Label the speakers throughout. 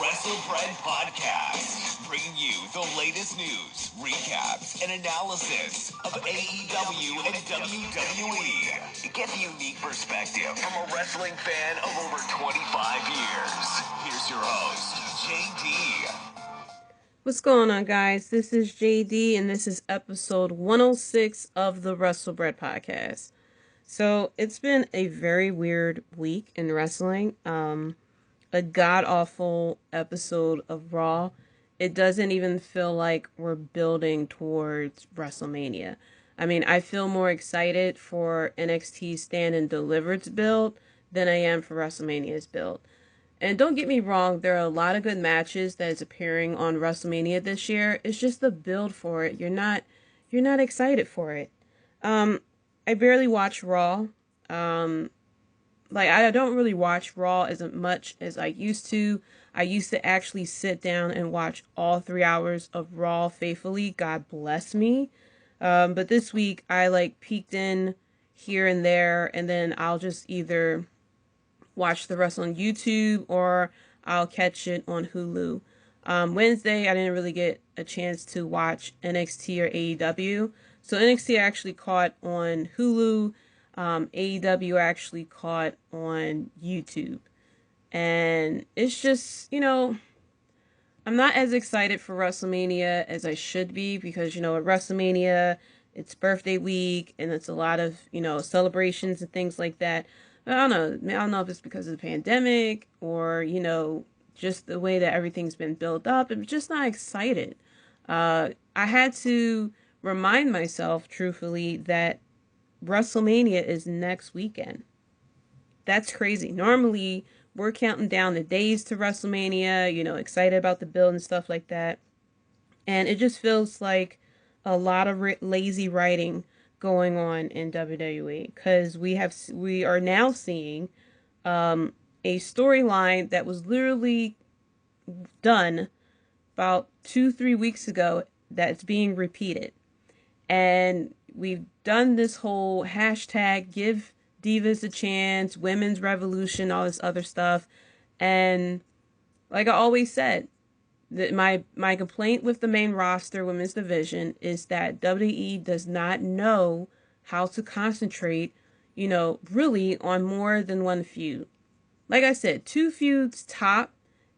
Speaker 1: Wrestlebread podcast, bringing you the latest news, recaps, and analysis of AEW and WWE. Get the unique perspective from a wrestling fan of over 25 years. Here's your host, Jaydee.
Speaker 2: What's going on, guys? This is Jaydee, and this is episode 106 of the Wrestlebread podcast. So, it's been a very weird week in wrestling. A god-awful episode of Raw. It doesn't even feel like we're building towards Wrestlemania. I mean, I feel more excited for NXT's Stand and Delivered's build than I am for WrestleMania's build. And don't get me wrong, there are a lot of good matches that is appearing on WrestleMania this year. It's just the build for it. You're not excited for it. I barely watch Raw. I don't really watch Raw as much as I used to. I used to actually sit down and watch all 3 hours of Raw faithfully. God bless me. But this week I peeked in here and there, and then I'll just either watch the rest on YouTube or I'll catch it on Hulu. Wednesday, I didn't really get a chance to watch NXT or AEW. So NXT I actually caught on Hulu. AEW actually caught on YouTube. And it's just, I'm not as excited for WrestleMania as I should be because, at WrestleMania, it's birthday week and it's a lot of, celebrations and things like that. I don't know if it's because of the pandemic or, just the way that everything's been built up. I'm just not excited. I had to remind myself, truthfully, that WrestleMania is next weekend. That's crazy. Normally, we're counting down the days to WrestleMania, excited about the build and stuff like that. And it just feels like a lot of lazy writing going on in WWE because we are now seeing a storyline that was literally done about 2-3 weeks ago that's being repeated. And we've done this whole hashtag give divas a chance, women's revolution, all this other stuff. And like I always said, that my complaint with the main roster women's division is that WWE does not know how to concentrate, really on more than one feud. Like I said, 2 feuds top.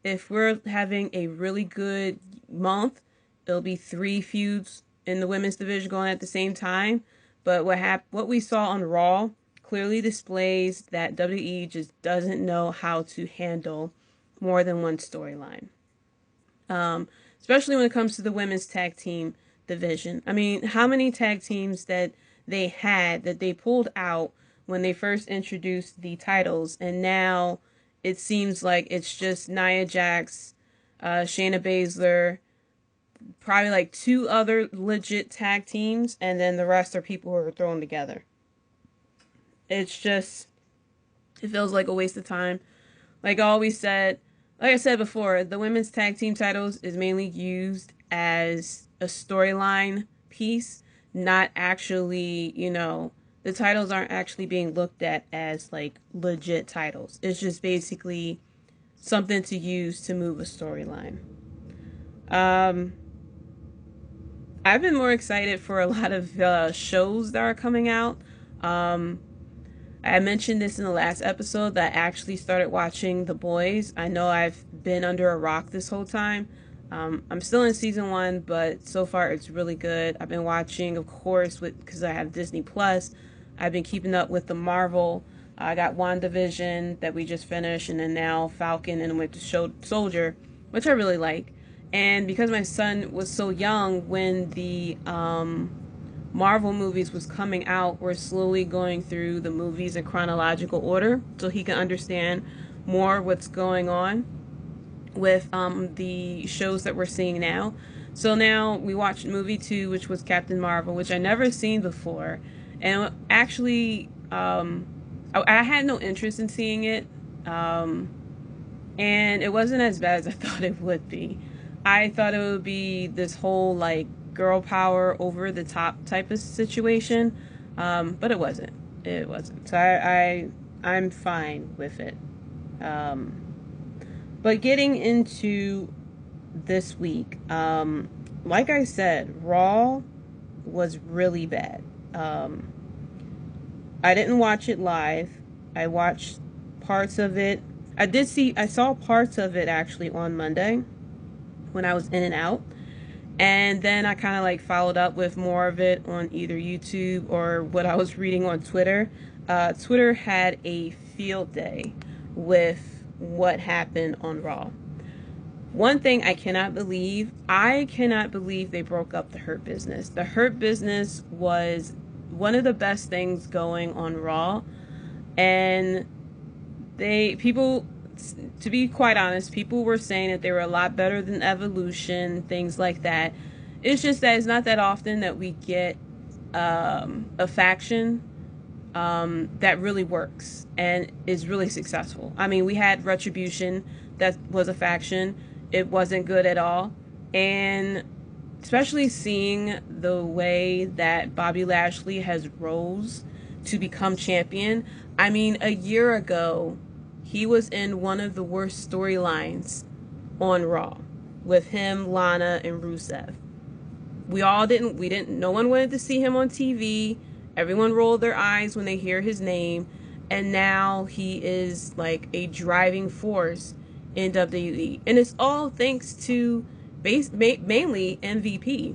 Speaker 2: If we're having a really good month, it'll be 3 feuds in the women's division going at the same time. But what we saw on Raw clearly displays that WWE just doesn't know how to handle more than one storyline. Especially when it comes to the women's tag team division. I mean, how many tag teams that they had that they pulled out when they first introduced the titles, and now it seems like it's just Nia Jax, Shayna Baszler, probably like 2 other legit tag teams, and then the rest are people who are thrown together. It feels like a waste of time. Like I said before, the women's tag team titles is mainly used as a storyline piece, not actually, the titles aren't actually being looked at as like legit titles. It's just basically something to use to move a storyline. I've been more excited for a lot of shows that are coming out. I mentioned this in the last episode that I actually started watching The Boys. I know I've been under a rock this whole time. I'm still in season 1, but so far it's really good. I've been watching, of course, because I have Disney Plus. I've been keeping up with the Marvel. I got WandaVision that we just finished, and then now Falcon and Winter Soldier, which I really like. And because my son was so young when the Marvel movies was coming out, we're slowly going through the movies in chronological order so he can understand more what's going on with the shows that we're seeing now. So now we watched movie 2, which was Captain Marvel, which I never seen before, and actually I had no interest in seeing it, and it wasn't as bad as I thought it would be. I thought it would be this whole like girl power over the top type of situation, but it wasn't. So I'm fine with it. But getting into this week, like I said, Raw was really bad. I didn't watch it live. I watched parts of it. I saw parts of it actually on Monday when I was in and out. And then I kind of like followed up with more of it on either YouTube or what I was reading on Twitter. Twitter had a field day with what happened on Raw. One thing I cannot believe they broke up the Hurt Business. The Hurt Business was one of the best things going on Raw. And to be quite honest, people were saying that they were a lot better than Evolution, things like that. It's just that it's not that often that we get a faction that really works and is really successful. I mean, we had Retribution, that was a faction. It wasn't good at all. And especially seeing the way that Bobby Lashley has rose to become champion. I mean, a year ago, he was in one of the worst storylines on Raw with him, Lana, and Rusev. No one wanted to see him on TV. Everyone rolled their eyes when they hear his name. And now he is like a driving force in WWE. And it's all thanks to mainly MVP.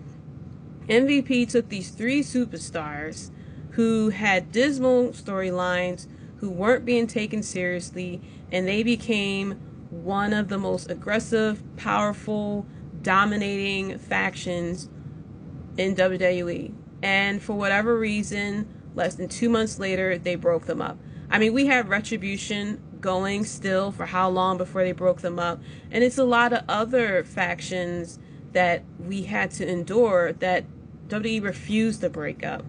Speaker 2: MVP took these three superstars who had dismal storylines, who weren't being taken seriously, and they became one of the most aggressive, powerful, dominating factions in WWE. And for whatever reason, less than 2 months later, they broke them up. I mean, we had Retribution going still for how long before they broke them up, and it's a lot of other factions that we had to endure that WWE refused to break up.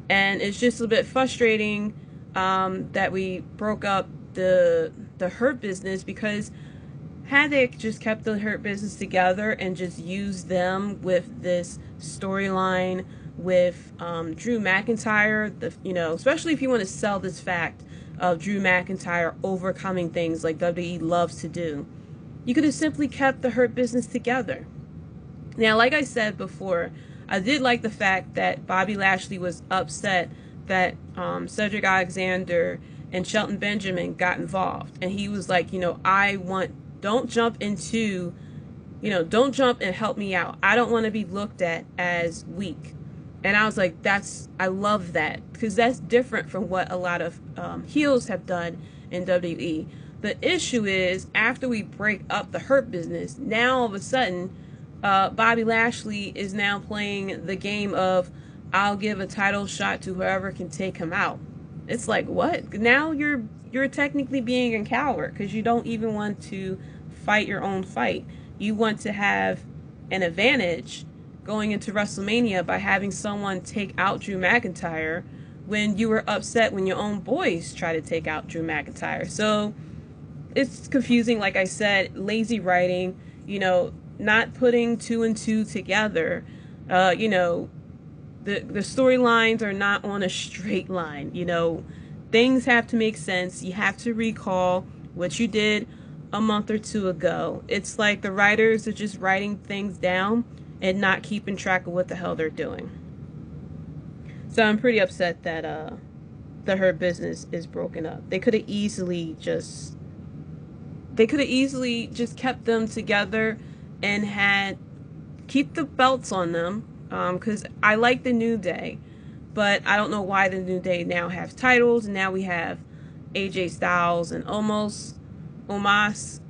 Speaker 2: And it's just a bit frustrating that we broke up the Hurt Business, because had they just kept the Hurt Business together and just used them with this storyline with Drew McIntyre, especially if you want to sell this fact of Drew McIntyre overcoming things like WWE loves to do, you could have simply kept the Hurt Business together. Now, like I said before, I did like the fact that Bobby Lashley was upset that Cedric Alexander and Shelton Benjamin got involved. And he was like, don't jump and help me out. I don't want to be looked at as weak. And I was like, I love that, because that's different from what a lot of heels have done in WWE. The issue is, after we break up the Hurt Business, now all of a sudden, Bobby Lashley is now playing the game of, I'll give a title shot to whoever can take him out. It's like, what? Now you're technically being a coward, because you don't even want to fight your own fight. You want to have an advantage going into WrestleMania by having someone take out Drew McIntyre when you were upset when your own boys try to take out Drew McIntyre. So it's confusing, like I said, lazy writing, not putting two and two together. The storylines are not on a straight line. Things have to make sense. You have to recall what you did a month or two ago. It's like the writers are just writing things down and not keeping track of what the hell they're doing. So I'm pretty upset that the Hurt Business is broken up. They could have easily just kept them together and keep the belts on them, because I like the New Day, but I don't know why the New Day now have titles. Now we have AJ Styles and Omos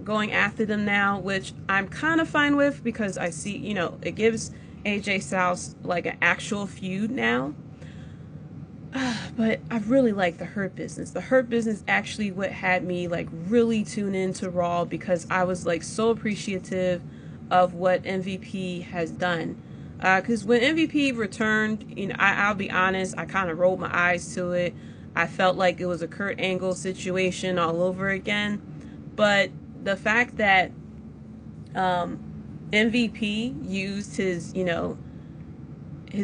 Speaker 2: going after them now, which I'm kind of fine with, because I see, it gives AJ Styles like an actual feud now. But I really like the Hurt Business. The Hurt Business actually what had me like really tune into Raw, because I was like so appreciative of what MVP has done. Because when MVP returned, I'll be honest, I kind of rolled my eyes to it. I felt like it was a Kurt Angle situation all over again. But the fact that MVP used his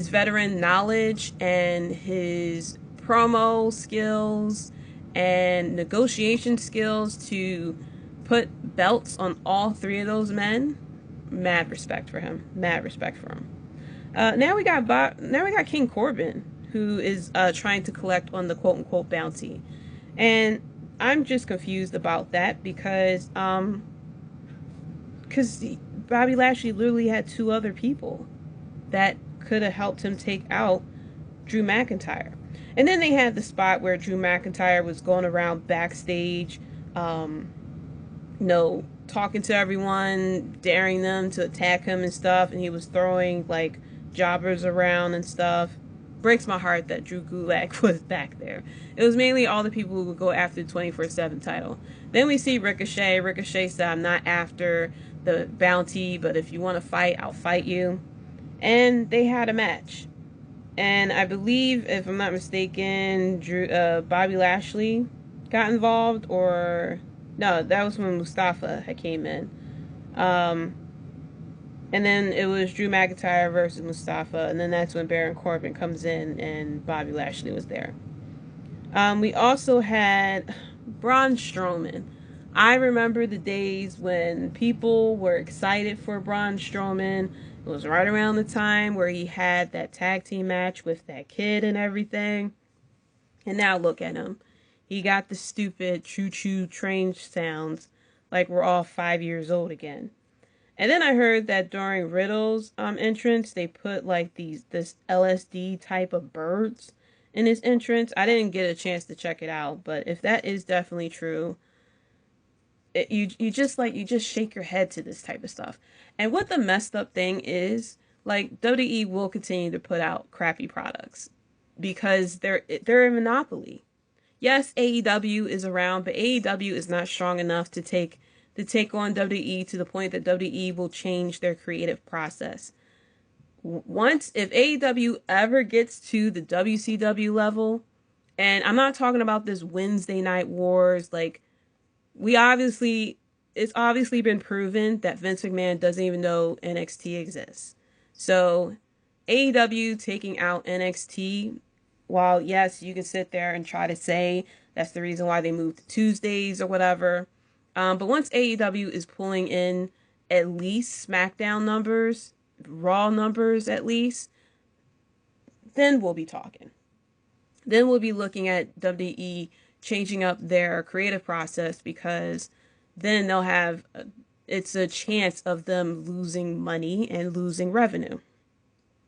Speaker 2: veteran knowledge and his promo skills and negotiation skills to put belts on all three of those men. Mad respect for him. Mad respect for him. Now we got King Corbin, who is trying to collect on the quote unquote bounty, and I'm just confused about that because Bobby Lashley literally had two other people that could have helped him take out Drew McIntyre. And then they had the spot where Drew McIntyre was going around backstage, talking to everyone, daring them to attack him and stuff, and he was throwing like jobbers around and stuff. Breaks my heart that Drew Gulak was back there. It was mainly all the people who would go after the 24/7 title. Then we see Ricochet. Ricochet said, "I'm not after the bounty, but if you want to fight, I'll fight you." And they had a match. And I believe, if I'm not mistaken, Bobby Lashley got involved, or no, that was when Mustafa had came in. And then it was Drew McIntyre versus Mustafa, and then that's when Baron Corbin comes in and Bobby Lashley was there. We also had Braun Strowman. I remember the days when people were excited for Braun Strowman. It was right around the time where he had that tag team match with that kid and everything. And now look at him. He got the stupid choo-choo train sounds like we're all 5 years old again. And then I heard that during Riddle's entrance, they put like this LSD type of birds in his entrance. I didn't get a chance to check it out, but if that is definitely true, you just shake your head to this type of stuff. And what the messed up thing is, like, WWE will continue to put out crappy products because they're a monopoly. Yes, AEW is around, but AEW is not strong enough to take on WWE to the point that WWE will change their creative process. If AEW ever gets to the WCW level, and I'm not talking about this Wednesday Night Wars, like, it's obviously been proven that Vince McMahon doesn't even know NXT exists. So AEW taking out NXT, while yes, you can sit there and try to say that's the reason why they moved to Tuesdays or whatever. But once AEW is pulling in at least SmackDown numbers, Raw numbers at least, then we'll be talking. Then we'll be looking at WWE changing up their creative process, because then they'll have, it's a chance of them losing money and losing revenue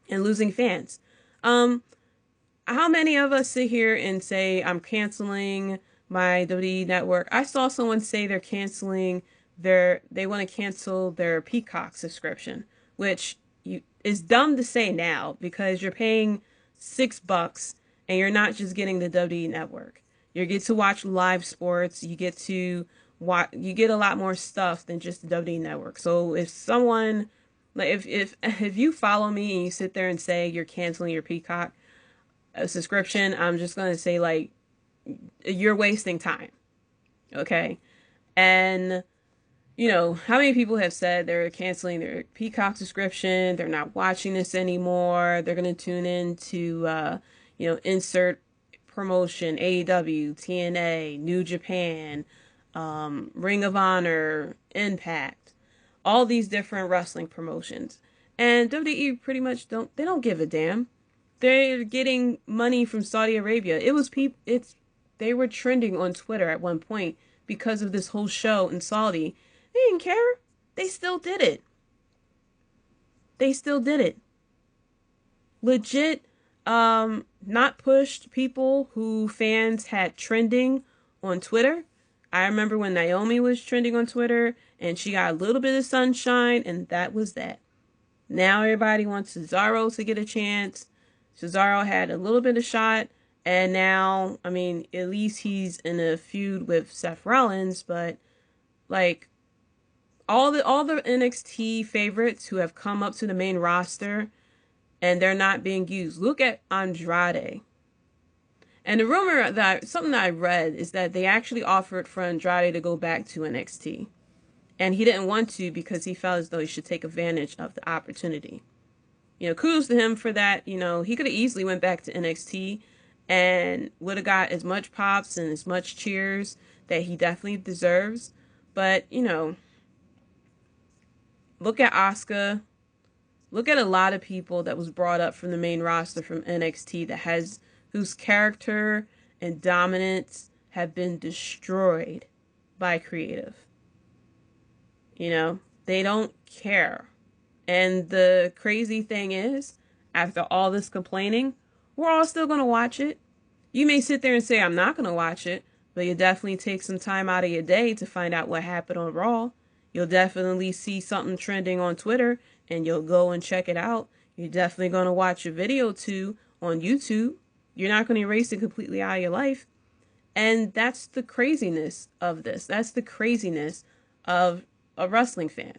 Speaker 2: and losing fans. How many of us sit here and say, I'm canceling my WWE network? I saw someone say they want to cancel their Peacock subscription, which is dumb to say now because you're paying $6 and you're not just getting the WWE network. You get to watch live sports. You get a lot more stuff than just the WWE network. So if someone, like if you follow me and you sit there and say you're canceling your Peacock subscription, I'm just going to say, like, you're wasting time. Okay. And, how many people have said they're canceling their Peacock subscription? They're not watching this anymore. They're going to tune in to, insert promotion, AEW, TNA, New Japan, Ring of Honor, Impact, all these different wrestling promotions. And WWE pretty much don't give a damn. They're getting money from Saudi Arabia. They were trending on Twitter at one point because of this whole show in Saudi. They didn't care. They still did it. Legit, not pushed people who fans had trending on Twitter. I remember when Naomi was trending on Twitter and she got a little bit of sunshine, and that was that. Now everybody wants Cesaro to get a chance. Cesaro had a little bit of shot, and now, I mean, at least he's in a feud with Seth Rollins, but, like, all the NXT favorites who have come up to the main roster, and they're not being used. Look at Andrade. And the rumor something that I read is that they actually offered for Andrade to go back to NXT. And he didn't want to because he felt as though he should take advantage of the opportunity. Kudos to him for that. He could have easily went back to NXT and would have got as much pops and as much cheers that he definitely deserves. But, you know, look at Asuka. Look at a lot of people that was brought up from the main roster from NXT whose character and dominance have been destroyed by creative. You know, they don't care. And the crazy thing is, after all this complaining, we're all still going to watch it. You may sit there and say, I'm not going to watch it, but you definitely take some time out of your day to find out what happened on Raw. You'll definitely see something trending on Twitter and you'll go and check it out. You're definitely going to watch a video too on YouTube. You're not going to erase it completely out of your life. And that's the craziness of this. That's the craziness of a wrestling fan.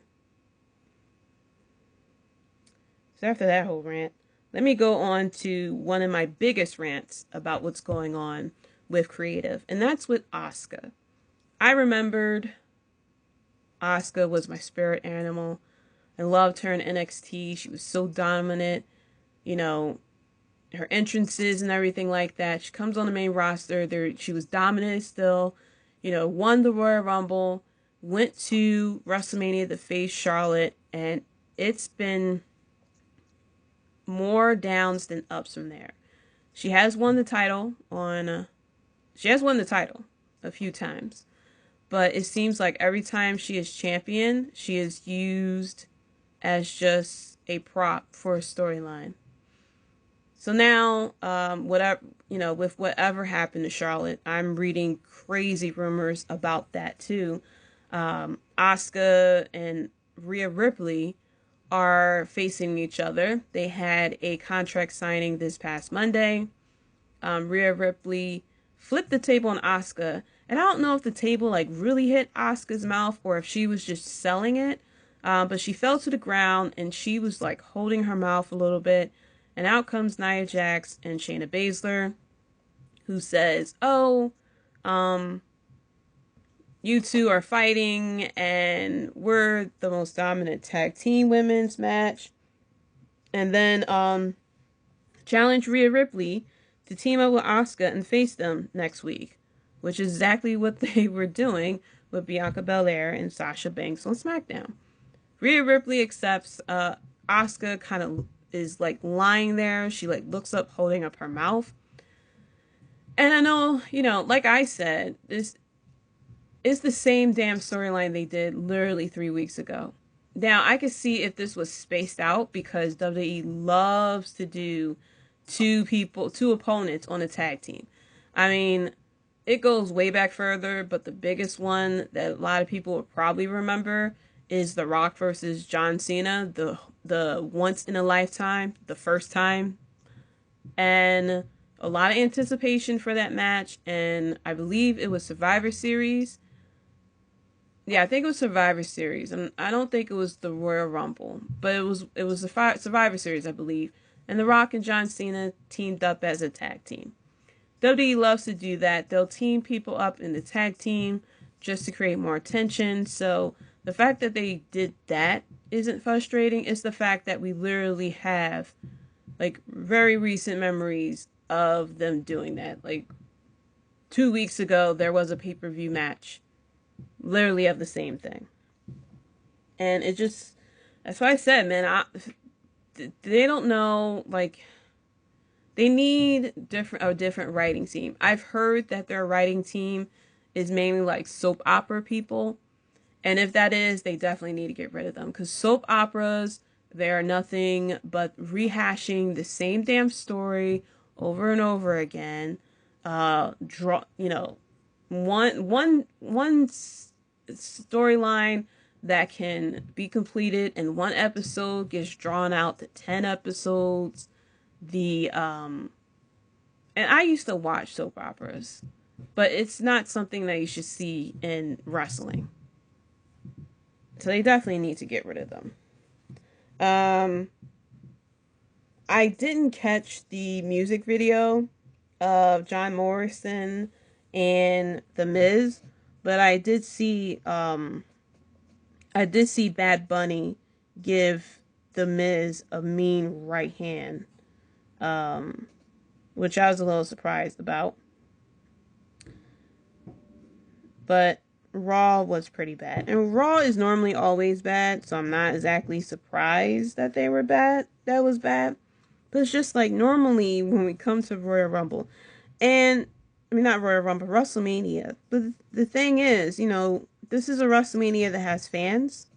Speaker 2: So after that whole rant, let me go on to one of my biggest rants about what's going on with creative, and that's with Asuka. I remembered Asuka was my spirit animal. I loved her in NXT. She was so dominant, you know, her entrances and everything like that. She comes on the main roster. She was dominant still, you know, won the Royal Rumble, went to WrestleMania to face Charlotte, and it's been more downs than ups from there. She has won the title a few times, but it seems like every time she is champion, she is used as just a prop for a storyline. So now, with whatever happened to Charlotte, I'm reading crazy rumors about that too. Asuka and Rhea Ripley are facing each other. They had a contract signing this past Monday. Rhea Ripley flipped the table on Asuka, and I don't know if the table like really hit Asuka's mouth or if she was just selling it. But she fell to the ground and she was like holding her mouth a little bit. And out comes Nia Jax and Shayna Baszler, who says, "Oh, you two are fighting, and we're the most dominant tag team women's match." And then challenge Rhea Ripley to team up with Asuka and face them next week, which is exactly what they were doing with Bianca Belair and Sasha Banks on SmackDown. Rhea Ripley accepts. Asuka kind of is like lying there. She like looks up, holding up her mouth. And I know, you know, like I said, this is the same damn storyline they did literally 3 weeks ago. Now, I could see if this was spaced out because WWE loves to do two opponents on a tag team. I mean, it goes way back further, but the biggest one that a lot of people will probably remember is The Rock versus John Cena, the once in a lifetime, the first time. And a lot of anticipation for that match, and I believe it was Survivor Series. Yeah, I think it was Survivor Series. I don't think it was the Royal Rumble, but it was the Survivor Series, I believe. And The Rock and John Cena teamed up as a tag team. WWE loves to do that. They'll team people up in the tag team just to create more attention. So the fact that they did that isn't frustrating. It's the fact that we literally have like very recent memories of them doing that. Like 2 weeks ago, there was a pay-per-view match literally of the same thing. And it just, that's why I said, man, they don't know, like, they need a different writing team. I've heard that their writing team is mainly like soap opera people. And if that is, they definitely need to get rid of them. Because soap operas, they are nothing but rehashing the same damn story over and over again. One storyline that can be completed in one episode gets drawn out to 10 episodes. And I used to watch soap operas, but it's not something that you should see in wrestling. So they definitely need to get rid of them. I didn't catch the music video of John Morrison and The Miz, but I did see Bad Bunny give The Miz a mean right hand, which I was a little surprised about. But Raw was pretty bad. And Raw is normally always bad, so I'm not exactly surprised that they were bad. That was bad. But it's just like normally when we come to Royal Rumble, and I mean not Royal Rumble, WrestleMania. But the thing is, this is a WrestleMania that has fans.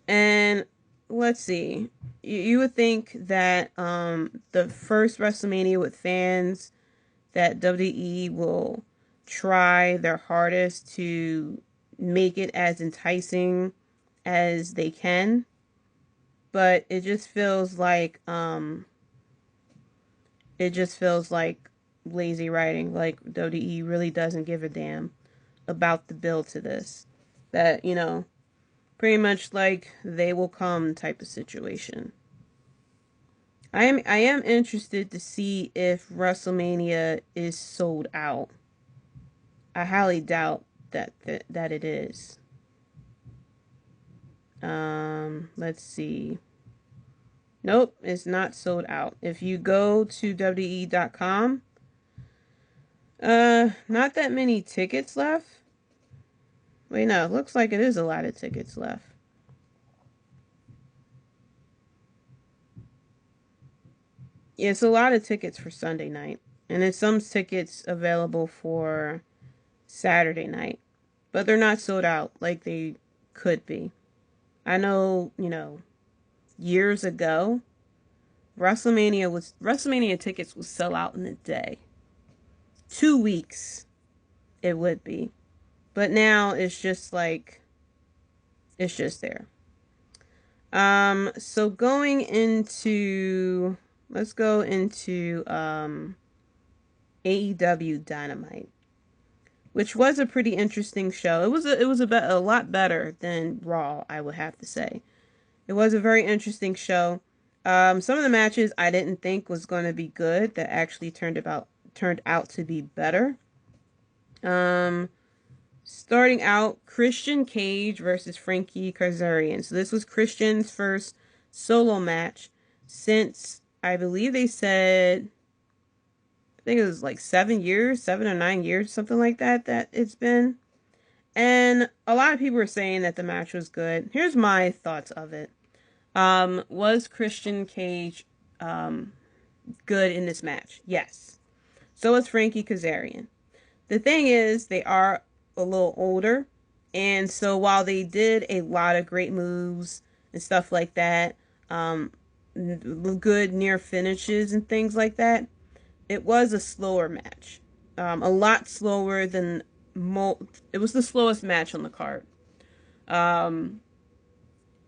Speaker 2: And let's see. You would think that the first WrestleMania with fans, that WWE will try their hardest to make it as enticing as they can. But it just feels like lazy writing. Like WWE really doesn't give a damn about the build to this. That, pretty much like they will come type of situation. I am interested to see if WrestleMania is sold out. I highly doubt that it is. Let's see. Nope, it's not sold out. If you go to WWE.com, not that many tickets left. Wait, no, it looks like it is a lot of tickets left. Yeah, it's a lot of tickets for Sunday night. And there's some tickets available for Saturday night. But they're not sold out like they could be. I know, years ago, WrestleMania tickets would sell out in a day. 2 weeks it would be. But now it's just like it's just there. So let's go into AEW Dynamite, which was a pretty interesting show. It was a lot better than Raw, I would have to say. It was a very interesting show. Some of the matches I didn't think was going to be good that actually turned out to be better. Starting out, Christian Cage versus Frankie Karzarian. So this was Christian's first solo match since, I believe they said, I think it was like 7 or 9 years, something like that it's been. And a lot of people were saying that the match was good. Here's my thoughts of it. Was Christian Cage good in this match? Yes. So was Frankie Kazarian. The thing is, they are a little older, and so while they did a lot of great moves and stuff like that, good near finishes and things like that, it was a slower match. A lot slower than it was the slowest match on the card.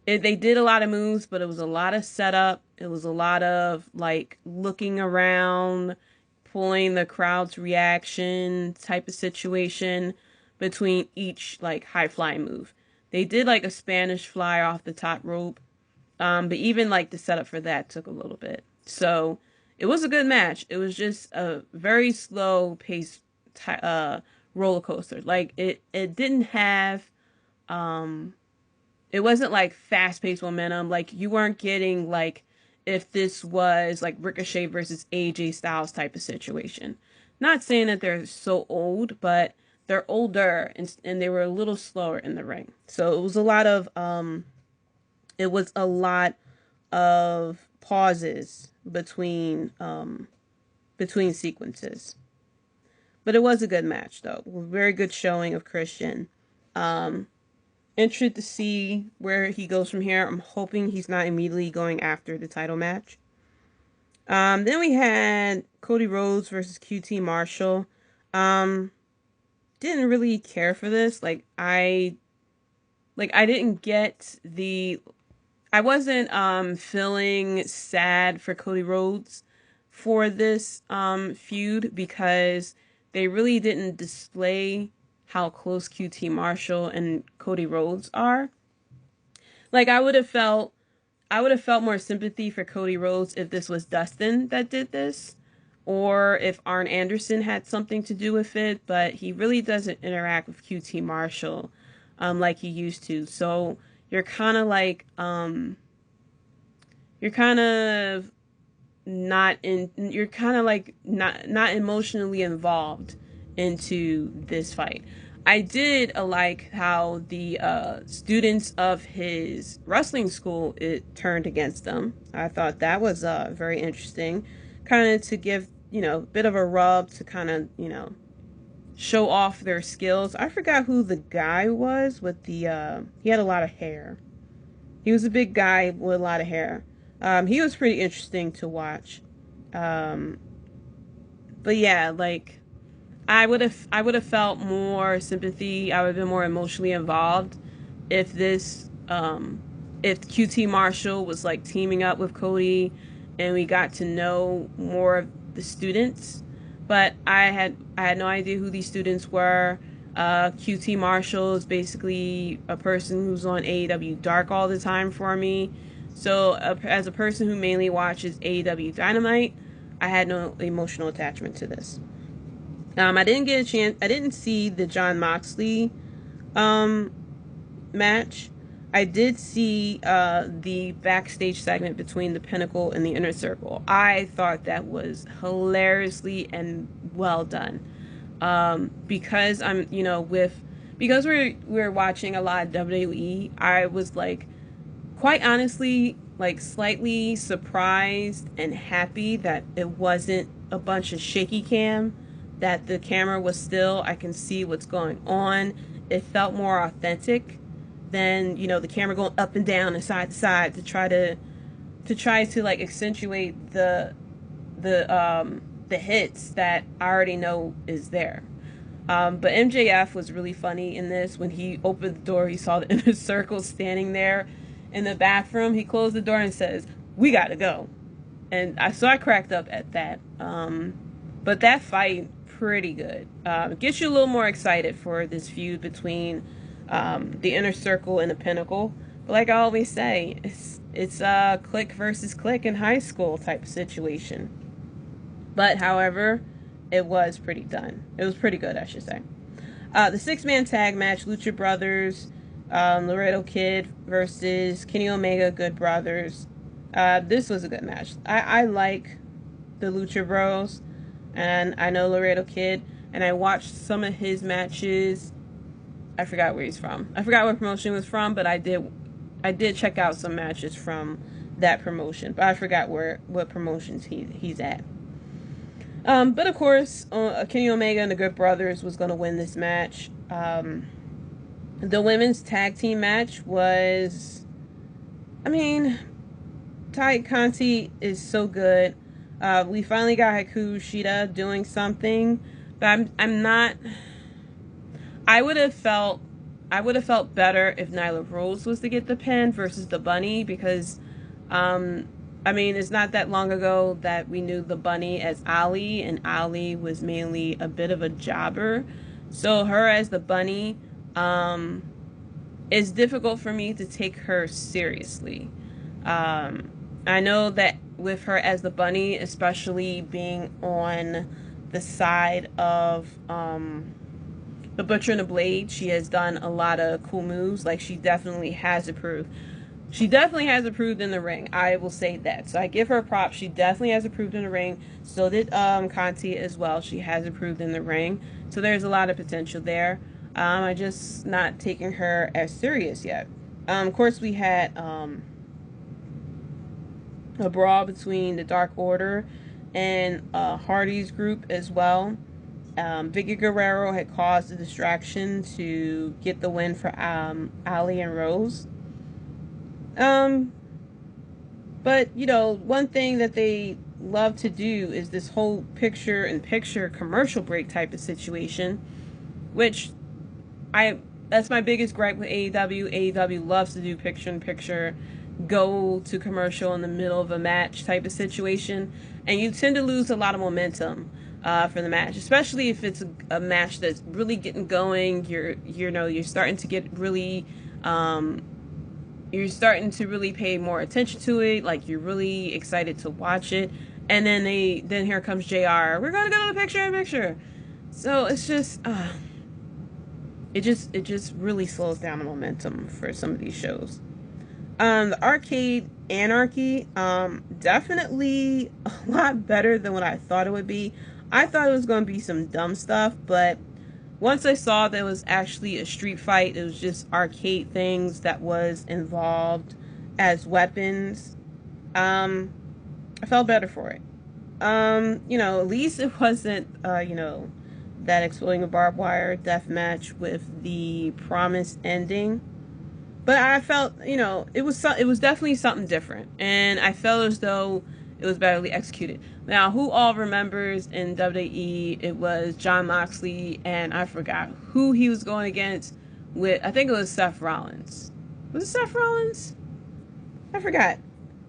Speaker 2: They did a lot of moves, but it was a lot of setup. It was a lot of like looking around, pulling the crowd's reaction type of situation between each like high flying move. They did like a Spanish fly off the top rope. But even like the setup for that took a little bit. So it was a good match. It was just a very slow paced roller coaster. Like it didn't have it wasn't like fast paced momentum. Like you weren't getting like if this was like Ricochet versus AJ Styles type of situation. Not saying that they're so old, but they're older and they were a little slower in the ring. So it was a lot of pauses between sequences. But it was a good match though. Very good showing of Christian. Interested to see where he goes from here. I'm hoping he's not immediately going after the title match. Then we had Cody Rhodes versus QT Marshall. Didn't really care for this. I didn't get I wasn't feeling sad for Cody Rhodes for this feud because they really didn't display how close QT Marshall and Cody Rhodes are. Like I would have felt more sympathy for Cody Rhodes if this was Dustin that did this, or if Arn Anderson had something to do with it, but he really doesn't interact with QT Marshall like he used to. So you're kind of like not emotionally involved into this fight. I did like how the students of his wrestling school it turned against them. I thought that was very interesting, kind of to give a bit of a rub to kind of show off their skills. I forgot who the guy was with the he had a lot of hair. He was a big guy with a lot of hair. He was pretty interesting to watch. Um, but yeah, like I would have felt more sympathy. I would have been more emotionally involved if this if QT Marshall was like teaming up with Cody and we got to know more of the students. But I had no idea who these students were. QT Marshall is basically a person who's on AEW Dark all the time for me. So as a person who mainly watches AEW Dynamite, I had no emotional attachment to this. I didn't get a chance. I didn't see the John Moxley um, match. I did see the backstage segment between the Pinnacle and the Inner Circle. I thought that was hilariously and well done. Because I'm, because we're watching a lot of WWE, I was like, quite honestly, like slightly surprised and happy that it wasn't a bunch of shaky cam, that the camera was still, I can see what's going on. It felt more authentic than, the camera going up and down and side to side to try to like accentuate the hits that I already know is there. But MJF was really funny in this. When he opened the door, he saw the Inner Circle standing there in the bathroom. He closed the door and says, "We gotta go." And I cracked up at that. But that fight, pretty good. Gets you a little more excited for this feud between the Inner Circle and the Pinnacle. But like I always say, it's clique versus clique in high school type of situation. But however, it was pretty done. It was pretty good, I should say. The six-man tag match, Lucha Brothers, Laredo Kid versus Kenny Omega, Good Brothers. This was a good match. I like the Lucha Bros, and I know Laredo Kid, and I watched some of his matches. I forgot where he's from. I forgot what promotion he was from, but I did check out some matches from that promotion, but I forgot what promotions he's at. But of course, Kenny Omega and the Good Brothers was going to win this match. The women's tag team match was, I mean, Tai Conti is so good. We finally got Hikaru Shida doing something, but I'm not. I would have felt better if Nyla Rose was to get the pin versus the Bunny, because I mean, it's not that long ago that we knew the Bunny as Ali, and Ali was mainly a bit of a jobber. So her as the Bunny, it's difficult for me to take her seriously. I know that with her as the Bunny, especially being on the side of the Butcher and the Blade, she has done a lot of cool moves. Like, she definitely has improved. She definitely has improved in the ring. I will say that. So I give her props. She definitely has improved in the ring. So did Conti as well. She has improved in the ring. So there's a lot of potential there. I'm just not taking her as serious yet. Of course, we had a brawl between the Dark Order and Hardy's group as well. Vicky Guerrero had caused a distraction to get the win for Ali and Rose. But, one thing that they love to do is this whole picture-in-picture commercial break type of situation, which that's my biggest gripe with AEW. AEW loves to do picture-in-picture, go to commercial in the middle of a match type of situation, and you tend to lose a lot of momentum for the match, especially if it's a match that's really getting going. You're starting to get really you're starting to really pay more attention to it. Like, you're really excited to watch it. And then here comes JR. We're going to go to the picture. So it's just, it just really slows down the momentum for some of these shows. The Arcade Anarchy, definitely a lot better than what I thought it would be. I thought it was going to be some dumb stuff, but once I saw that it was actually a street fight, it was just arcade things that was involved as weapons, I felt better for it. At least it wasn't, that exploding with barbed wire death match with the promised ending. But I felt, it was definitely something different, and I felt as though it was badly executed. Now, who all remembers in WWE, it was Jon Moxley, and I forgot who he was going against with. I think it was Seth Rollins. Was it Seth Rollins? I forgot.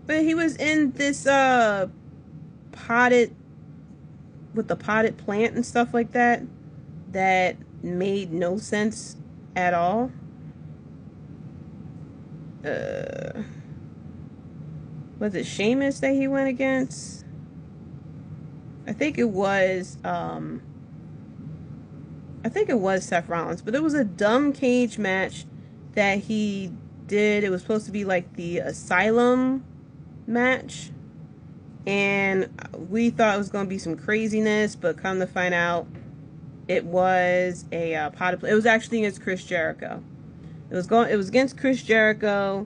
Speaker 2: But he was in this potted with the potted plant and stuff like that made no sense at all. Was it Sheamus that he went against? I think it was Seth Rollins, but it was a dumb cage match that he did. It was supposed to be like the Asylum match, and we thought it was going to be some craziness, but come to find out, it was a pot. It was actually against Chris Jericho. It was against Chris Jericho,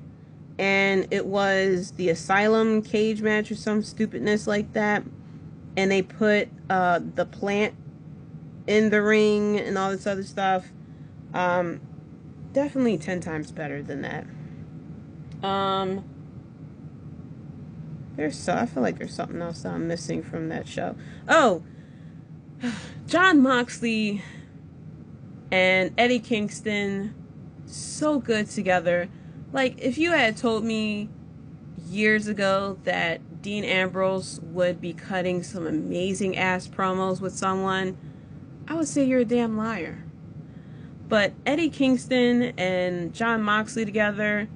Speaker 2: and it was the Asylum cage match or some stupidness like that. And they put the plant in the ring and all this other stuff. Definitely 10 times better than that. I feel like there's something else that I'm missing from that show. Oh, Jon Moxley and Eddie Kingston, so good together. Like, if you had told me years ago that Dean Ambrose would be cutting some amazing ass promos with someone, I would say you're a damn liar. But Eddie Kingston and Jon Moxley together,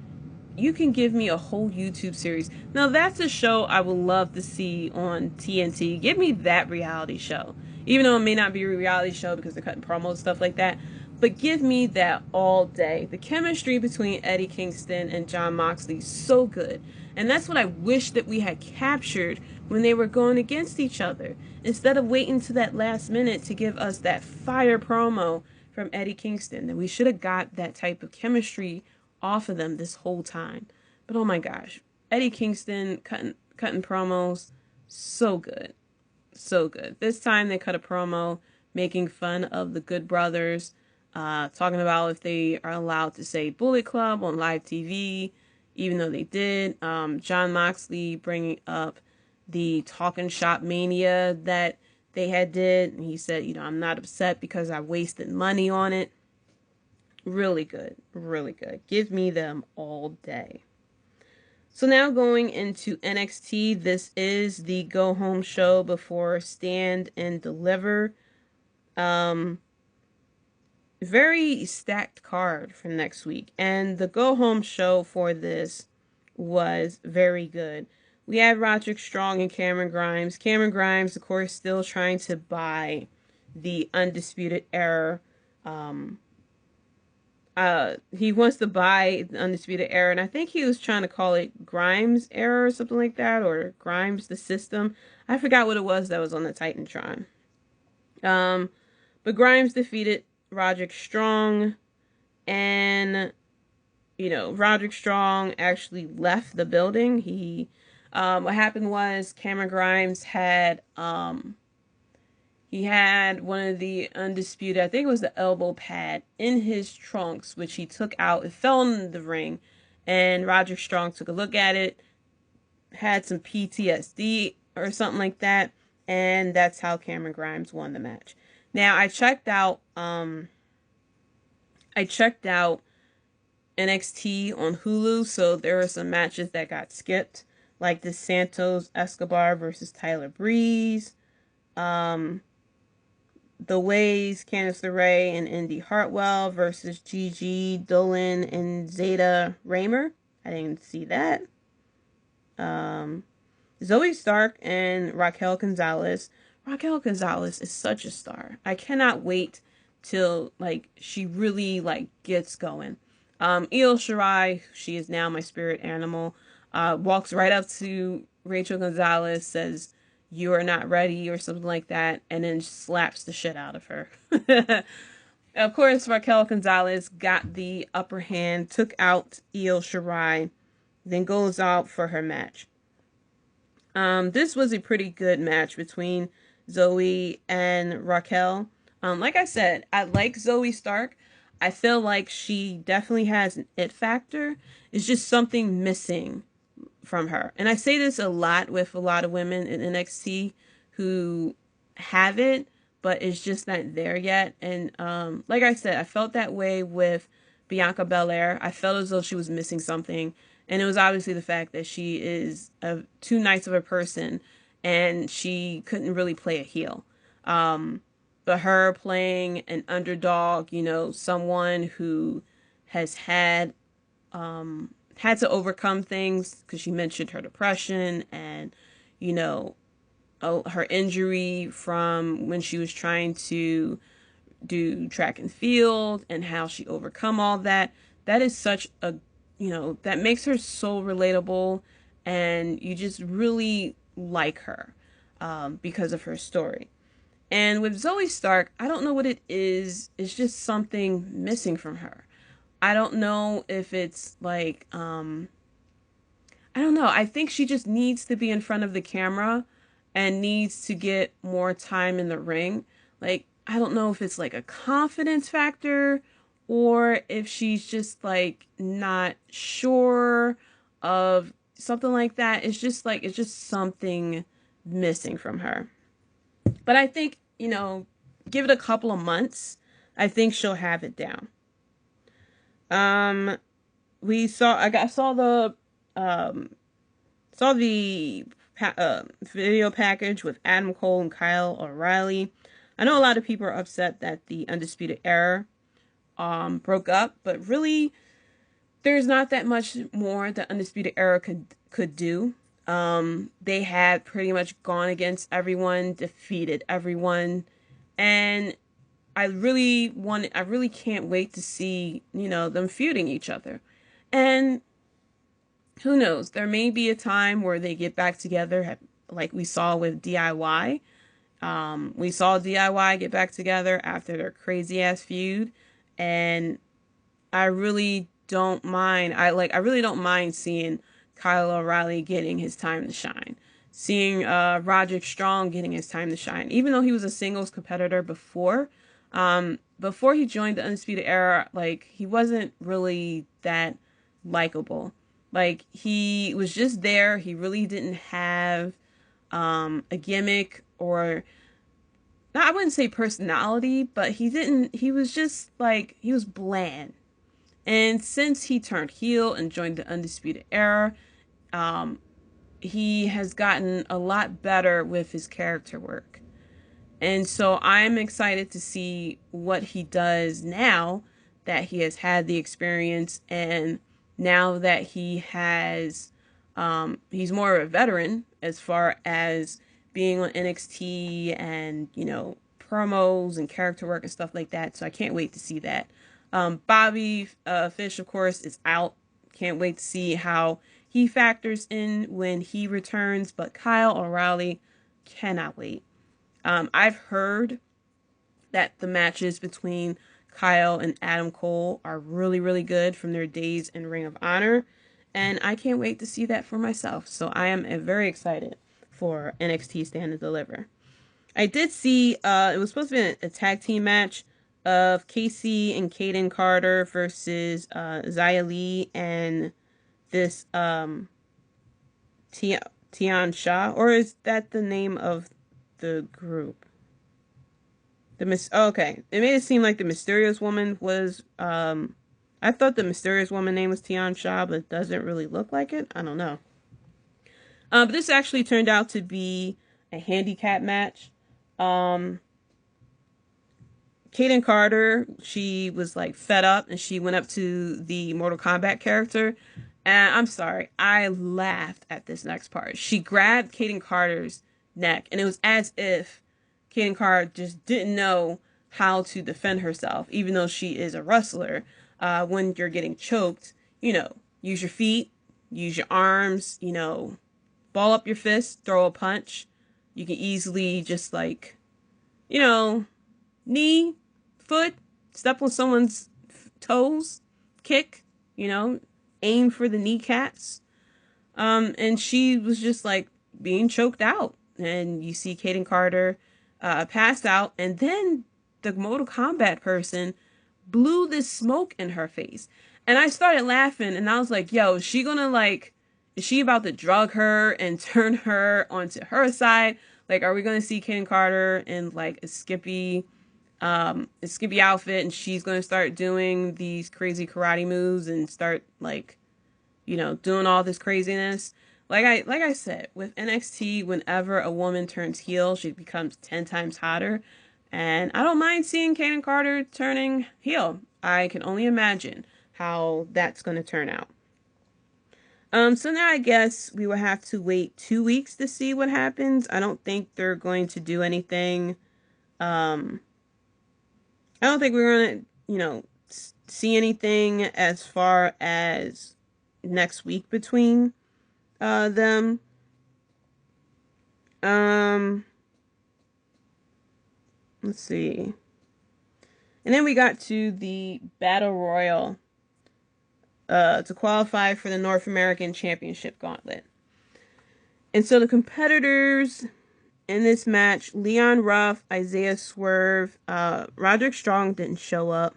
Speaker 2: you can give me a whole YouTube series. Now, that's a show I would love to see on TNT. Give me that reality show. Even though it may not be a reality show because they're cutting promos and stuff like that. But give me that all day. The chemistry between Eddie Kingston and Jon Moxley is so good. And that's what I wish that we had captured when they were going against each other. Instead of waiting to that last minute to give us that fire promo from Eddie Kingston. That we should have got that type of chemistry off of them this whole time. But oh my gosh. Eddie Kingston cutting promos, so good. So good. This time they cut a promo making fun of the Good Brothers, talking about if they are allowed to say Bullet Club on live TV, even though they did. Jon Moxley bringing up the Talking Shop Mania that they had did. And he said, I'm not upset because I wasted money on it. Really good. Really good. Give me them all day. So now going into NXT, this is the go home show before Stand and Deliver. Very stacked card for next week. And the go home show for this was very good. We had Roderick Strong and Cameron Grimes. Cameron Grimes, of course, still trying to buy the Undisputed Era. He wants to buy the Undisputed Era, and I think he was trying to call it Grimes Era or something like that, or Grimes the System. I forgot what it was that was on the Titantron. But Grimes defeated Roderick Strong, and Roderick Strong actually left the building. What happened was Cameron Grimes had he had one of the Undisputed, I think it was the elbow pad, in his trunks, which he took out. It fell in the ring, and Roderick Strong took a look at it, had some PTSD or something like that, and that's how Cameron Grimes won the match. Now, I checked out NXT on Hulu, so there are some matches that got skipped, like the Santos Escobar versus Tyler Breeze, The Ways, Candice LeRae and Indy Hartwell versus Gigi Dolan and Zeta Raymer. I didn't see that. Zoe Stark and Raquel Gonzalez. Raquel Gonzalez is such a star. I cannot wait till she really gets going. Io Shirai, she is now my spirit animal, walks right up to Rachel Gonzalez, says, "You are not ready," or something like that, and then slaps the shit out of her. Of course, Raquel Gonzalez got the upper hand, took out Io Shirai, then goes out for her match. This was a pretty good match between Zoe and Raquel. Like I said, I like Zoe Stark. I feel like she definitely has an it factor. It's just something missing from her. And I say this a lot with a lot of women in NXT who have it, but it's just not there yet. And like I said, I felt that way with Bianca Belair. I felt as though she was missing something. And it was obviously the fact that she is too nice of a person and she couldn't really play a heel. But her playing an underdog, you know, someone who has had to overcome things, because she mentioned her depression and, you know, her injury from when she was trying to do track and field, and how she overcome all that. That is such a, you know, that makes her so relatable, and you just really like her because of her story. And with Zoe Stark, I don't know what it is. It's just something missing from her. I don't know if it's like, I don't know. I think she just needs to be in front of the camera and needs to get more time in the ring. Like, I don't know if it's like a confidence factor or if she's just like not sure of something like that. It's just like, it's just something missing from her. But I think, you know, give it a couple of months. I think she'll have it down. Um, I saw the um saw the video package with Adam Cole and Kyle O'Reilly. I know a lot of people are upset that the Undisputed Era broke up, but really there's not that much more the Undisputed Era could do. They had pretty much gone against everyone, defeated everyone, and I really can't wait to see, you know, them feuding each other. And who knows, there may be a time where they get back together, like we saw with DIY. We saw DIY get back together after their crazy ass feud, and I really don't mind. I really don't mind seeing Kyle O'Reilly getting his time to shine. Seeing Roderick Strong getting his time to shine. Even though he was a singles competitor before he joined the Undisputed Era, like, he wasn't really that likable. Like, he was just there. He really didn't have a gimmick, or I wouldn't say personality, but he was just like, he was bland. And since he turned heel and joined the Undisputed Era, he has gotten a lot better with his character work. And so I'm excited to see what he does now that he has had the experience, and now that he's more of a veteran as far as being on NXT and, you know, promos and character work and stuff like that. So I can't wait to see that. Bobby Fish, of course, is out. Can't wait to see how he factors in when he returns. But Kyle O'Reilly, cannot wait. I've heard that the matches between Kyle and Adam Cole are really, really good from their days in Ring of Honor. And I can't wait to see that for myself. So I am very excited for NXT Stand and Deliver. I did see, it was supposed to be a tag team match of Casey and Kaden Carter versus Xia Li and this Tian Sha. Or is that the name of the group? Okay. It made it seem like the Mysterious Woman was, I thought the Mysterious Woman name was Tian Sha, but it doesn't really look like it. I don't know. But this actually turned out to be a handicap match. Kaden Carter, she was like fed up and she went up to the Mortal Kombat character. And I'm sorry, I laughed at this next part. She grabbed Kaden Carter's neck, and it was as if Kaden Carter just didn't know how to defend herself, even though she is a wrestler. When you're getting choked, you know, use your feet, use your arms, you know, ball up your fist, throw a punch. You can easily just like, you know, knee, foot, step on someone's toes, kick, you know, aim for the kneecaps. And she was just like being choked out. And you see Kaden Carter pass out, and then the Mortal Kombat person blew this smoke in her face. And I started laughing, and I was like, yo, is she gonna like, is she about to drug her and turn her onto her side? Like, are we gonna see Kaden Carter in like a skippy outfit, and she's gonna start doing these crazy karate moves and start like, you know, doing all this craziness? Like I said, with NXT, whenever a woman turns heel, she becomes 10 times hotter. And I don't mind seeing Kaden Carter turning heel. I can only imagine how that's going to turn out. So now I guess we will have to wait 2 weeks to see what happens. I don't think they're going to do anything. I don't think we're going to, you know, see anything as far as next week between them. Let's see. And then we got to the Battle Royal to qualify for the North American Championship Gauntlet. And so the competitors in this match, Leon Ruff, Isaiah Swerve, Roderick Strong didn't show up.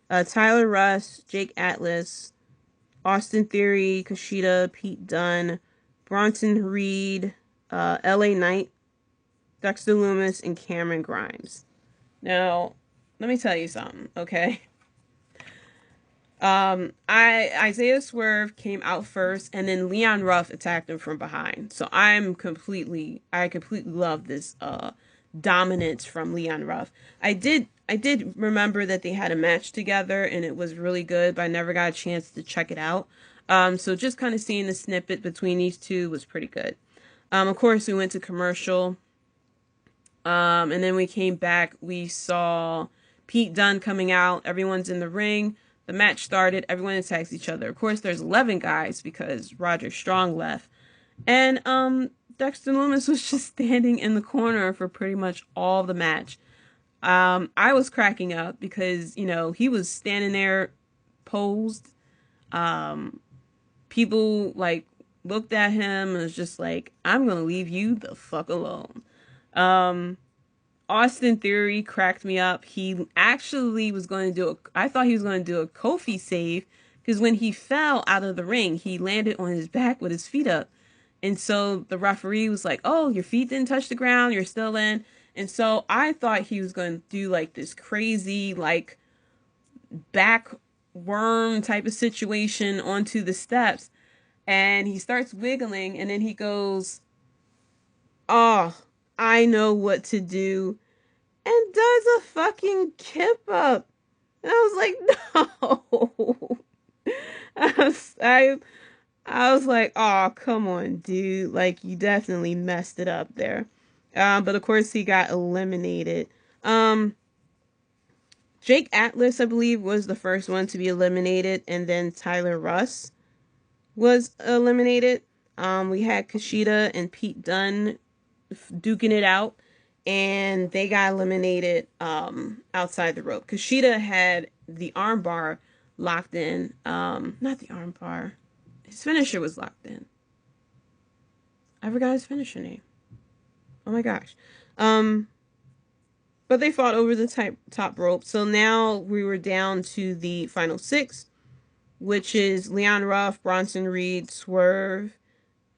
Speaker 2: Tyler Russ, Jake Atlas, Austin Theory, Kushida, Pete Dunne, Bronson Reed, LA Knight, Dexter Lumis, and Cameron Grimes. Now, let me tell you something, okay? Isaiah Swerve came out first, and then Leon Ruff attacked him from behind. So I completely love this dominance from Leon Ruff. I did remember that they had a match together, and it was really good, but I never got a chance to check it out. So just kind of seeing the snippet between these two was pretty good. Of course, we went to commercial. And then we came back. We saw Pete Dunne coming out. Everyone's in the ring. The match started. Everyone attacks each other. Of course, there's 11 guys because Roderick Strong left. And Dexter Lumis was just standing in the corner for pretty much all the match. I was cracking up because, you know, he was standing there posed. People, like, looked at him and was just like, I'm going to leave you the fuck alone. Austin Theory cracked me up. He actually was going to I thought he was going to do a Kofi save, because when he fell out of the ring, he landed on his back with his feet up. And so the referee was like, oh, your feet didn't touch the ground, you're still in. And so I thought he was going to do like this crazy, like, back worm type of situation onto the steps. And he starts wiggling, and then he goes, oh, I know what to do, and does a fucking kip up. And I was like, no. I was like, oh, come on, dude. Like, you definitely messed it up there. But of course he got eliminated. Jake Atlas, I believe, was the first one to be eliminated, and then Tyler Russ was eliminated. We had Kushida and Pete Dunne duking it out, and they got eliminated outside the rope. Kushida had the armbar locked in. Not the armbar. His finisher was locked in. I forgot his finisher name. Oh my gosh. But they fought over the top rope. So now we were down to the final 6, which is Leon Ruff, Bronson Reed, Swerve,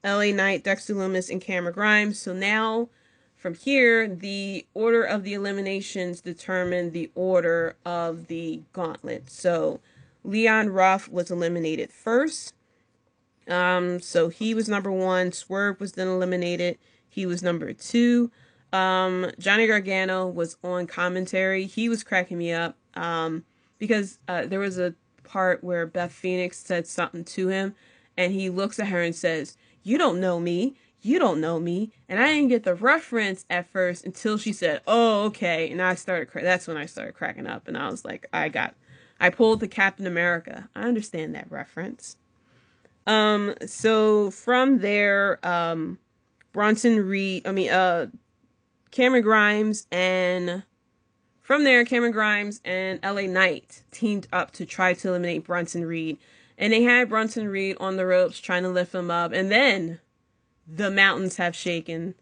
Speaker 2: LA Knight, Dexter Lumis, and Cameron Grimes. So now, from here, the order of the eliminations determine the order of the gauntlet. So Leon Ruff was eliminated first. So he was number 1. Swerve was then eliminated. He was number 2. Johnny Gargano was on commentary. He was cracking me up because there was a part where Beth Phoenix said something to him, and he looks at her and says, you don't know me. You don't know me. And I didn't get the reference at first until she said, oh, okay. And that's when I started cracking up. And I was like, I pulled the Captain America. I understand that reference. So from there, Cameron Grimes and From there, Cameron Grimes and LA Knight teamed up to try to eliminate Bronson Reed. And they had Bronson Reed on the ropes trying to lift him up. And then the mountains have shaken.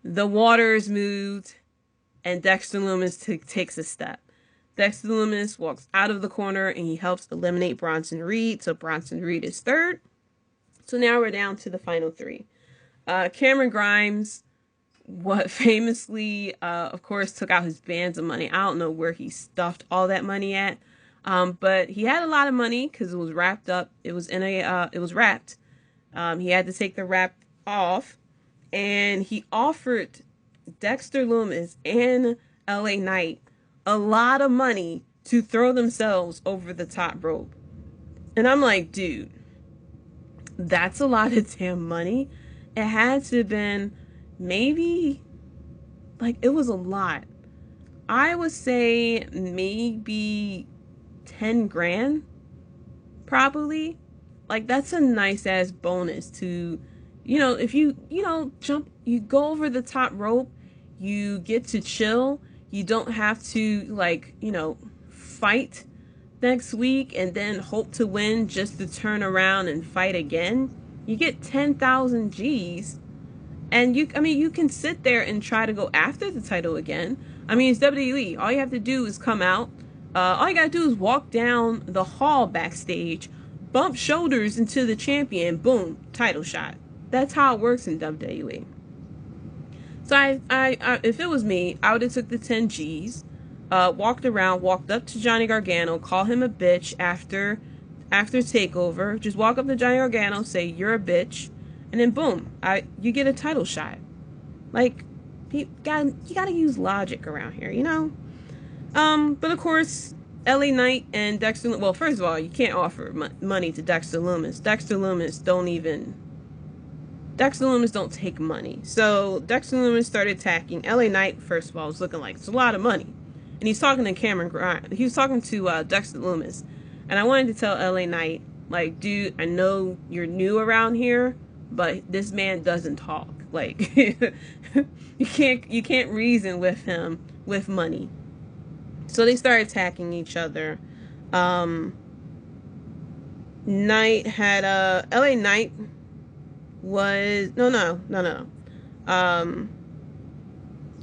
Speaker 2: The waters moved. And Dexter Lumis takes a step. Dexter Lumis walks out of the corner and he helps eliminate Bronson Reed. So Bronson Reed is third. So now we're down to the final three. Cameron Grimes, famously, of course, took out his bands of money. I don't know where he stuffed all that money at. But he had a lot of money because it was wrapped up. It was wrapped. He had to take the wrap off. And he offered Dexter Lumis and LA Knight a lot of money to throw themselves over the top rope. And I'm like, dude, that's a lot of damn money. It had to have been maybe, like, it was a lot. I would say maybe 10 grand, probably. Like, that's a nice ass bonus to, if you jump, you go over the top rope, you get to chill. You don't have to, fight next week and then hope to win just to turn around and fight again. You get 10,000 G's. And you can sit there and try to go after the title again. It's WWE. All you have to do is come out. All you got to do is walk down the hall backstage, bump shoulders into the champion, boom, title shot. That's how it works in WWE. So I if it was me, I would have took the 10 G's, walked up to Johnny Gargano, call him a bitch after TakeOver. Just walk up to Johnny Gargano, say you're a bitch, and then boom, you get a title shot. Like, you gotta use logic around here, But of course, LA Knight and Dexter. Well, first of all, you can't offer money to Dexter Lumis. Dexter Lumis don't take money. So Dexter Lumis started attacking LA Knight. First of all, was looking like it's a lot of money, and he's talking to Cameron Grimes. He was talking to Dexter Lumis, and I wanted to tell LA Knight, like, dude, I know you're new around here, but this man doesn't talk. Like, you can't reason with him with money. So they started attacking each other. Knight had LA Knight was no.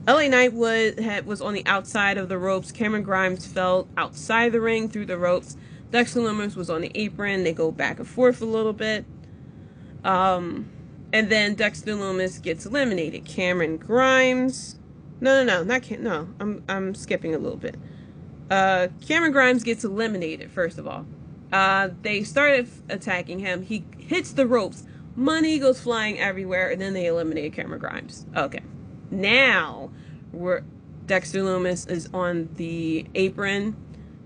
Speaker 2: LA Knight was on the outside of the ropes. Cameron Grimes fell outside the ring through the ropes. Dexter Lumis was on the apron. They go back and forth a little bit. And then Dexter Lumis gets eliminated. Cameron Grimes. I'm skipping a little bit. Cameron Grimes gets eliminated, first of all. They started attacking him. He hits the ropes. Money goes flying everywhere, and then they eliminate Cameron Grimes. Okay. Now, Dexter Lumis is on the apron.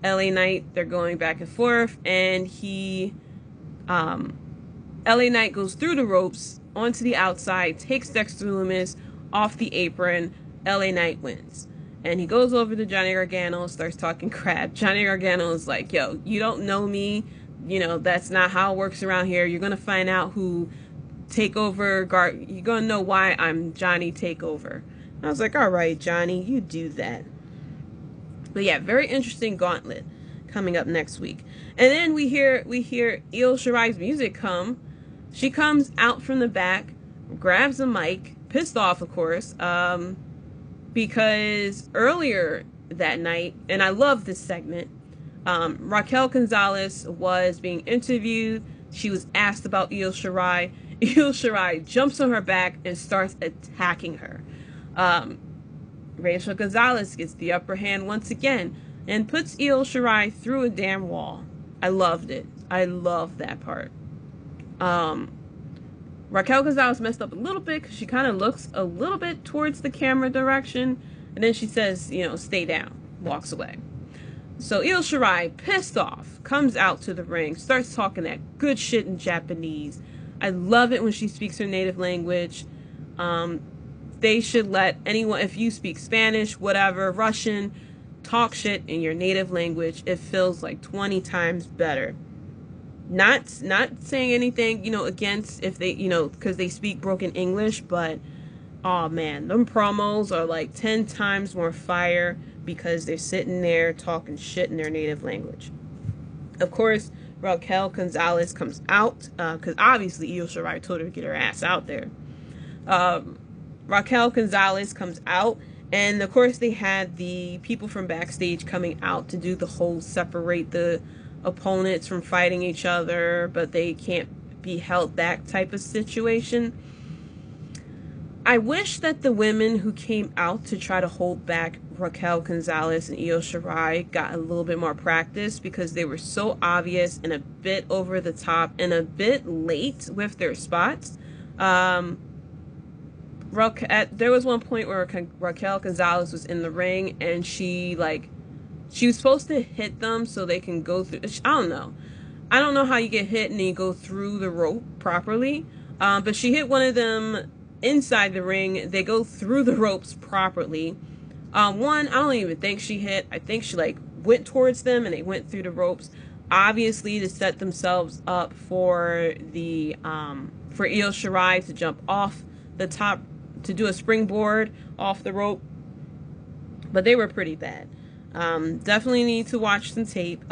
Speaker 2: LA Knight, they're going back and forth, and LA Knight goes through the ropes onto the outside, takes Dexter Lumis off the apron. LA Knight wins. And he goes over to Johnny Gargano, starts talking crap. Johnny Gargano is like, yo, you don't know me. That's not how it works around here. You're going to find out who Takeover, you're going to know why I'm Johnny Takeover. I was like, all right, Johnny, you do that. But yeah, very interesting Gauntlet coming up next week. And then we hear Io Shirai's music come. She comes out from the back, grabs a mic, pissed off, of course, because earlier that night, and I love this segment, Raquel Gonzalez was being interviewed. She was asked about Io Shirai. Io Shirai jumps on her back and starts attacking her. Raquel Gonzalez gets the upper hand once again and puts Io Shirai through a damn wall. I loved it. I love that part. Raquel Gonzalez messed up a little bit because she kind of looks a little bit towards the camera direction, and then she says, stay down, walks away. So Io Shirai, pissed off, comes out to the ring, starts talking that good shit in Japanese. I love it when she speaks her native language. They should let anyone, if you speak Spanish, whatever, Russian, talk shit in your native language. It feels like 20 times better. Not saying anything, against if they, because they speak broken English, but oh man, them promos are like 10 times more fire because they're sitting there talking shit in their native language. Of course, Raquel Gonzalez comes out because obviously Io Shirai told her to get her ass out there. Raquel Gonzalez comes out, and of course they had the people from backstage coming out to do the whole separate the opponents from fighting each other, but they can't be held back type of situation. I wish that the women who came out to try to hold back Raquel Gonzalez and Io Shirai got a little bit more practice, because they were so obvious and a bit over the top and a bit late with their spots. There was one point where Raquel Gonzalez was in the ring, and she was supposed to hit them so they can go through. I don't know how you get hit and then you go through the rope properly. But she hit one of them inside the ring. They go through the ropes properly. One, I don't even think she hit. I think she went towards them and they went through the ropes, obviously to set themselves up for for Io Shirai to jump off the top, to do a springboard off the rope. But they were pretty bad. Definitely need to watch some tape.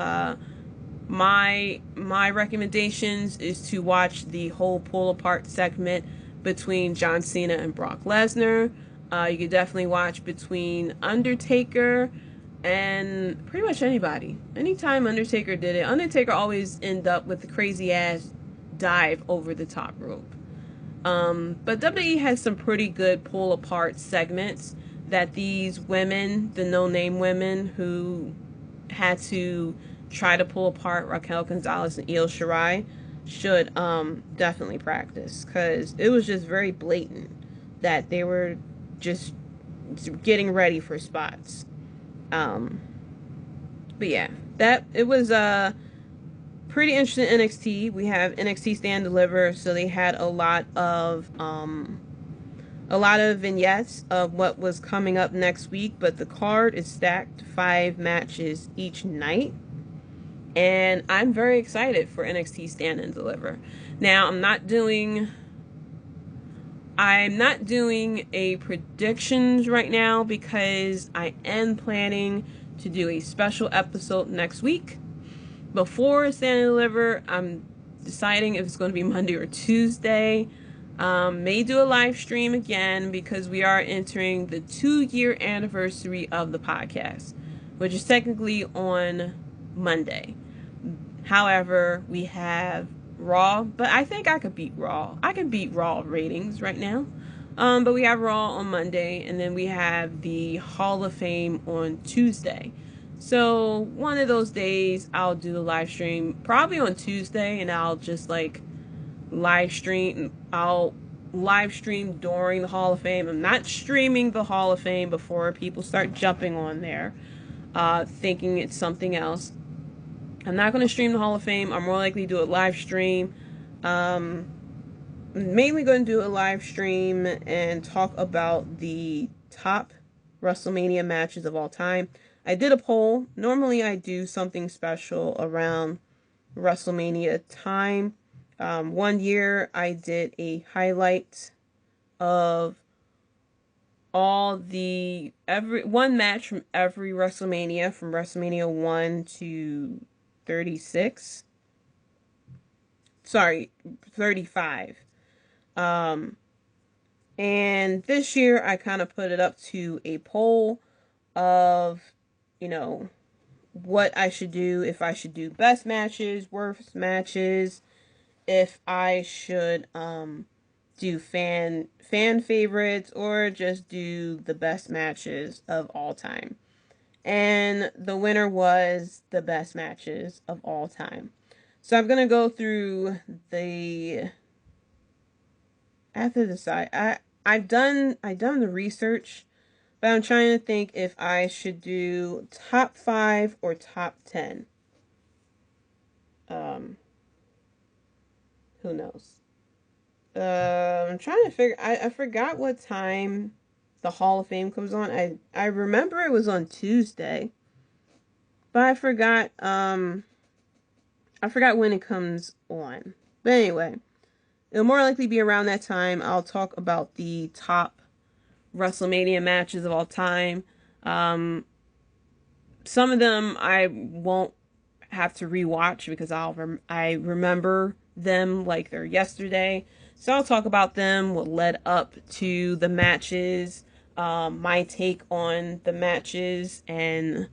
Speaker 2: My recommendations is to watch the whole pull apart segment between John Cena and Brock Lesnar. You could definitely watch between Undertaker and pretty much anybody. Anytime Undertaker did it, Undertaker always end up with the crazy ass dive over the top rope. But WWE has some pretty good pull apart segments that these women, the no-name women who had to try to pull apart Raquel Gonzalez and Io Shirai, should definitely practice, because it was just very blatant that they were just getting ready for spots. But yeah, it was pretty interesting. NXT, we have NXT Stand Deliver, so they had a lot of vignettes of what was coming up next week, but the card is stacked, 5 matches each night. And I'm very excited for NXT Stand and Deliver. Now, I'm not doing a predictions right now, because I am planning to do a special episode next week. Before Stand and Deliver, I'm deciding if it's going to be Monday or Tuesday. May do a live stream again, because we are entering the 2-year anniversary of the podcast, which is technically on Monday. However, we have Raw, but I think I could beat Raw. I can beat Raw ratings right now. But we have Raw on Monday, and then we have the Hall of Fame on Tuesday. So one of those days I'll do the live stream, probably on Tuesday, and I'll just live stream. I'll live stream during the Hall of Fame. I'm not streaming the Hall of Fame before people start jumping on there, thinking it's something else. I'm not going to stream the Hall of Fame. I'm more likely to do a live stream. I'm mainly going to do a live stream and talk about the top WrestleMania matches of all time. I did a poll. Normally I do something special around WrestleMania time. One year I did a highlight of one match from every WrestleMania, from WrestleMania 1 to 36. Sorry, 35. And this year I kind of put it up to a poll of, what I should do, if I should do best matches, worst matches, if I should do fan favorites, or just do the best matches of all time. And the winner was the best matches of all time. So I'm gonna go through I have to decide. I've done the research, but I'm trying to think if I should do top 5 or top 10. Who knows? I'm trying to figure. I forgot what time the Hall of Fame comes on. I remember it was on Tuesday, but I forgot. I forgot when it comes on. But anyway, it'll more likely be around that time. I'll talk about the top WrestleMania matches of all time. Some of them I won't have to rewatch because I remember them like they're yesterday. So I'll talk about them, what led up to the matches, my take on the matches, and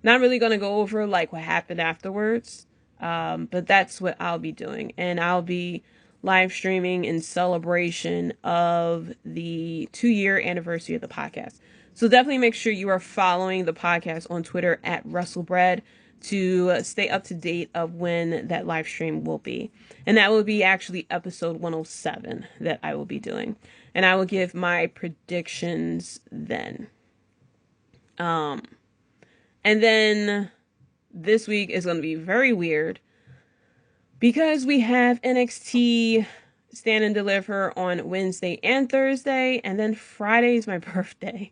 Speaker 2: not really going to go over like what happened afterwards. But that's what I'll be doing. And I'll be live streaming in celebration of the 2-year anniversary of the podcast. So definitely make sure you are following the podcast on Twitter at Wrestlebread to stay up to date of when that live stream will be. And that will be actually episode 107 that I will be doing. And I will give my predictions then. And then this week is going to be very weird because we have NXT Stand and Deliver on Wednesday and Thursday, and then Friday is my birthday.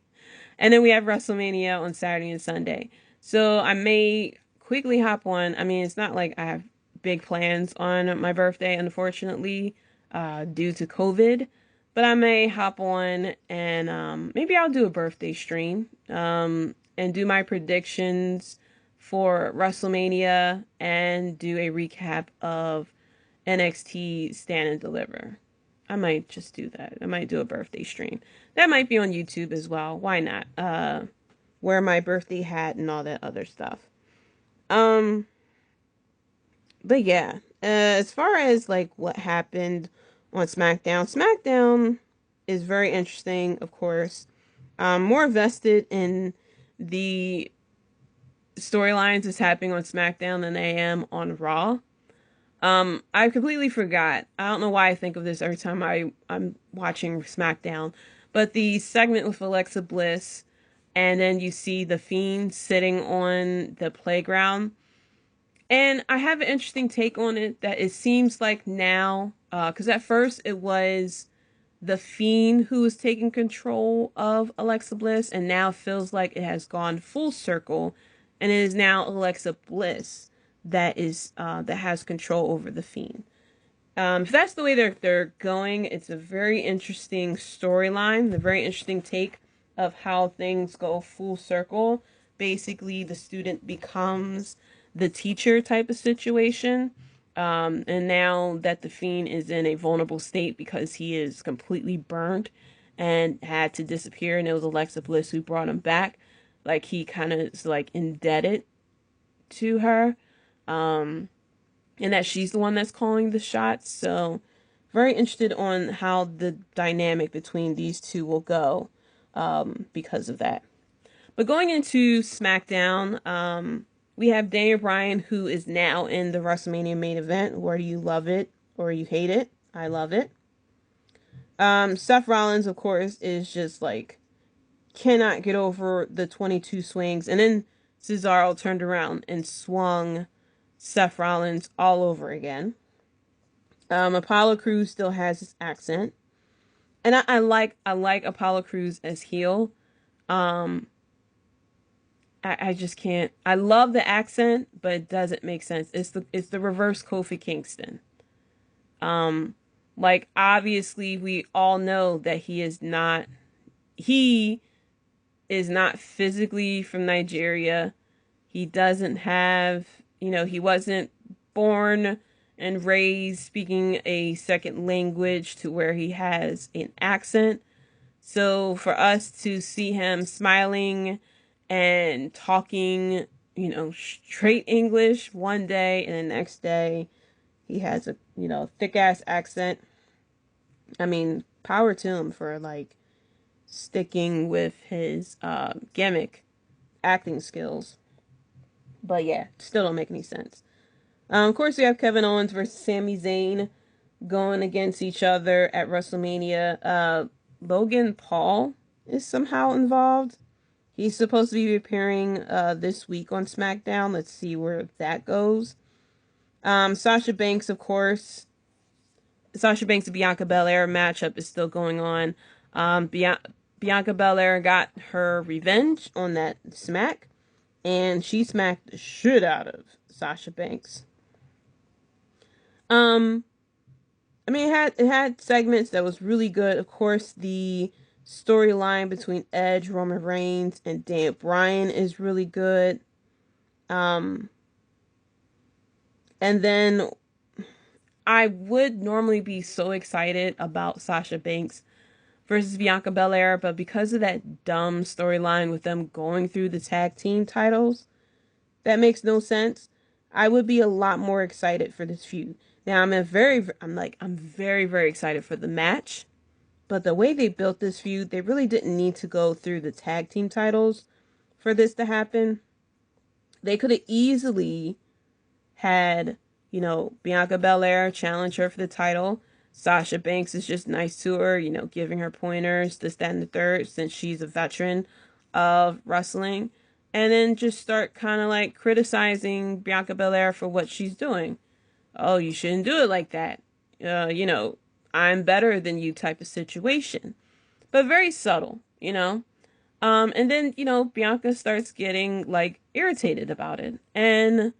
Speaker 2: And then we have WrestleMania on Saturday and Sunday. So I may quickly hop on. I mean, it's not like I have big plans on my birthday, unfortunately, due to COVID. But I may hop on and maybe I'll do a birthday stream and do my predictions for WrestleMania and do a recap of NXT Stand and Deliver. I might just do that. I might do a birthday stream. That might be on YouTube as well. Why not? Wear my birthday hat and all that other stuff. But yeah, as far as like what happened on SmackDown is very interesting, of course. I'm more vested in the storylines that's happening on SmackDown than I am on Raw. I completely forgot. I don't know why I think of this every time I'm watching SmackDown. But the segment with Alexa Bliss, and then you see the Fiend sitting on the playground. And I have an interesting take on it that it seems like now, because at first it was the Fiend who was taking control of Alexa Bliss, and now feels like it has gone full circle, and it is now Alexa Bliss that has control over the Fiend. If that's the way they're going, it's a very interesting storyline, the very interesting take of how things go full circle. Basically, the student becomes the teacher type of situation. And now that the Fiend is in a vulnerable state because he is completely burnt and had to disappear, and it was Alexa Bliss who brought him back. Like, he kind of is like indebted to her. And that she's the one that's calling the shots. So very interested on how the dynamic between these two will go because of that. But going into SmackDown, we have Daniel Bryan, who is now in the WrestleMania main event. Whether you love it or you hate it, I love it. Seth Rollins, of course, is just like, cannot get over the 22 swings. And then Cesaro turned around and swung Seth Rollins all over again. Apollo Crews still has his accent. And I like Apollo Crews as heel. I just can't. I love the accent, but it doesn't make sense. It's the reverse Kofi Kingston. Like, obviously we all know that he is not physically from Nigeria. He doesn't have, he wasn't born and raised speaking a second language to where he has an accent. So for us to see him smiling and talking, straight English one day and the next day he has a, thick ass accent. I mean, power to him for like sticking with his gimmick acting skills. But yeah, still don't make any sense. Of course, we have Kevin Owens versus Sami Zayn going against each other at WrestleMania. Logan Paul is somehow involved. He's supposed to be appearing this week on SmackDown. Let's see where that goes. Sasha Banks, of course. Sasha Banks and Bianca Belair matchup is still going on. Bianca Belair got her revenge on that smack, and she smacked the shit out of Sasha Banks. I mean, it had segments that was really good. Of course, the storyline between Edge, Roman Reigns, and Bryan is really good. And then I would normally be so excited about Sasha Banks versus Bianca Belair, but because of that dumb storyline with them going through the tag team titles, that makes no sense. I would be a lot more excited for this feud. Now I'm very, very excited for the match, but the way they built this feud, they really didn't need to go through the tag team titles for this to happen. They could have easily had, Bianca Belair challenge her for the title. Sasha Banks is just nice to her, giving her pointers, this, that, and the third, since she's a veteran of wrestling. And then just start kind of like criticizing Bianca Belair for what she's doing. Oh, you shouldn't do it like that. I'm better than you type of situation. But very subtle, And then, Bianca starts getting like irritated about it. And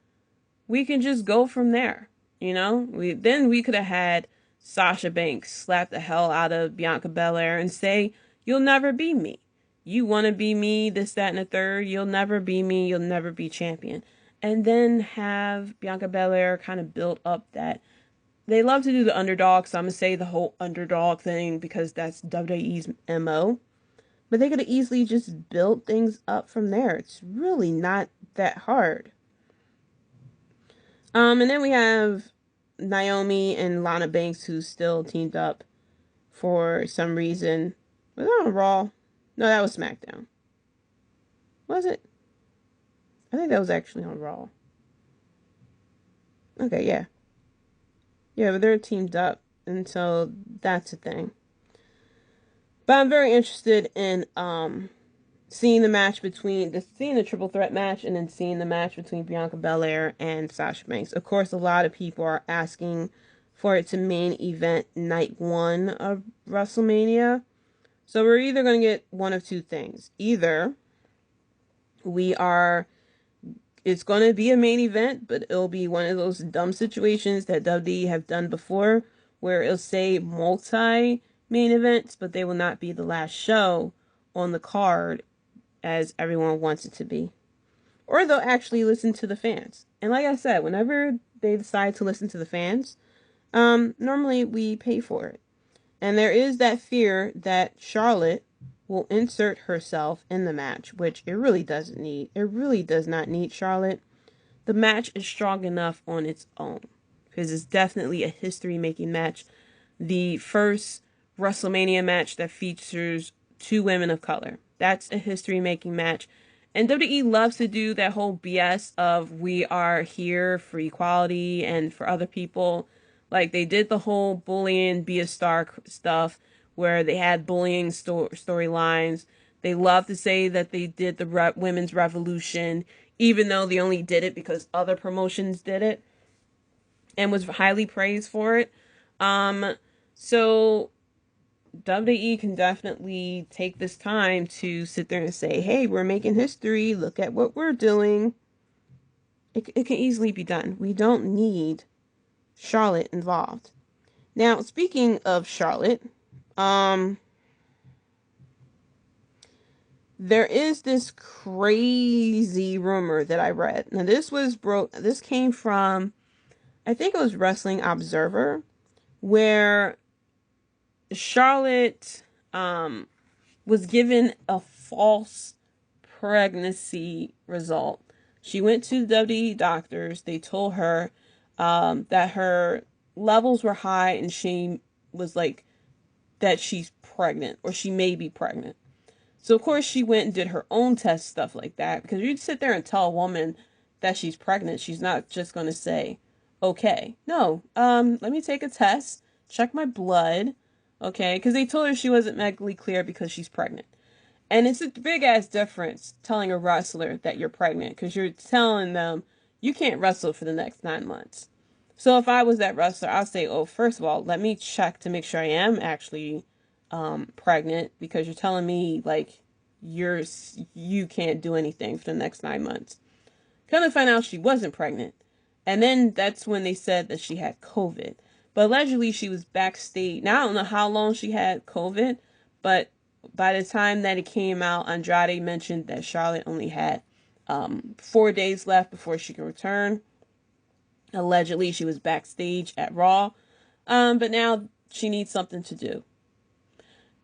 Speaker 2: we can just go from there. We could have had Sasha Banks slap the hell out of Bianca Belair and say, "You'll never be me. You want to be me, this, that, and the third. You'll never be me. You'll never be champion." And then have Bianca Belair kind of build up that. They love to do the underdog, so I'm going to say the whole underdog thing because that's WWE's MO. But they could have easily just built things up from there. It's really not that hard. And then we have Naomi and Lana Banks, who still teamed up for some reason. Was that on Raw? No, that was SmackDown. Was it? I think that was actually on Raw. Okay, yeah. Yeah, but they're teamed up, and so that's a thing. But I'm very interested in seeing the triple threat match, and then seeing the match between Bianca Belair and Sasha Banks. Of course, a lot of people are asking for it to main event night 1 of WrestleMania. So we're either going to get one of two things. Either it's going to be a main event, but it'll be one of those dumb situations that WWE have done before, where it'll say multi main events, but they will not be the last show on the card as everyone wants it to be. Or they'll actually listen to the fans. And like I said, whenever they decide to listen to the fans, normally we pay for it. And there is that fear that Charlotte will insert herself in the match, which it really doesn't need. It really does not need Charlotte. The match is strong enough on its own, because it's definitely a history-making match. The first WrestleMania match that features 2 women of color. That's a history-making match. And WWE loves to do that whole BS of we are here for equality and for other people. Like they did the whole bullying, be a star stuff where they had bullying storylines. They love to say that they did the women's revolution, even though they only did it because other promotions did it and was highly praised for it. So WWE can definitely take this time to sit there and say, hey, we're making history. Look at what we're doing. It can easily be done. We don't need Charlotte involved. Now, speaking of Charlotte, there is this crazy rumor that I read. Now, this came from, I think it was Wrestling Observer, where Charlotte was given a false pregnancy result. She went to the WWE doctors. They told her that her levels were high and she was like that she's pregnant or she may be pregnant. So of course she went and did her own test, stuff like that, because you'd sit there and tell a woman that she's pregnant. She's not just going to say, okay, no, let me take a test, check my blood. Okay, because they told her she wasn't medically clear because she's pregnant. And it's a big ass difference telling a wrestler that you're pregnant, because you're telling them you can't wrestle for the next 9 months. So if I was that wrestler, I'd say, oh, first of all, let me check to make sure I am actually pregnant, because you're telling me like you can't do anything for the next 9 months. Come to find out she wasn't pregnant. And then that's when they said that she had COVID. But allegedly she was backstage. Now I don't know how long she had COVID, but by the time that it came out, Andrade mentioned that Charlotte only had 4 days left before she could return. Allegedly, she was backstage at Raw, but now she needs something to do.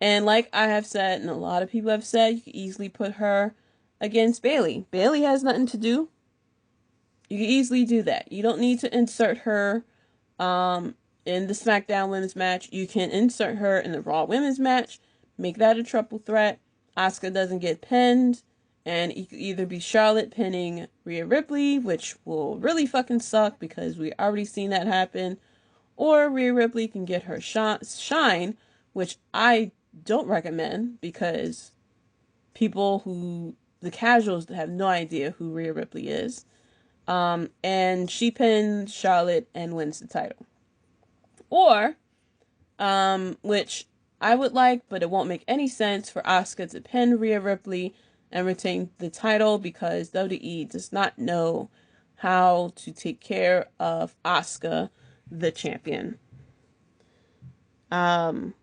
Speaker 2: And like I have said, and a lot of people have said, you could easily put her against Bayley. Bayley has nothing to do. You can easily do that. You don't need to insert her in the SmackDown Women's match. You can insert her in the Raw Women's match. Make that a triple threat. Asuka doesn't get pinned. And it could either be Charlotte pinning Rhea Ripley, which will really fucking suck because we already seen that happen. Or Rhea Ripley can get her shine, which I don't recommend because the casuals have no idea who Rhea Ripley is. And she pins Charlotte and wins the title. Or, which I would like, but it won't make any sense for Asuka to pin Rhea Ripley and retain the title because WWE does not know how to take care of Asuka, the champion. And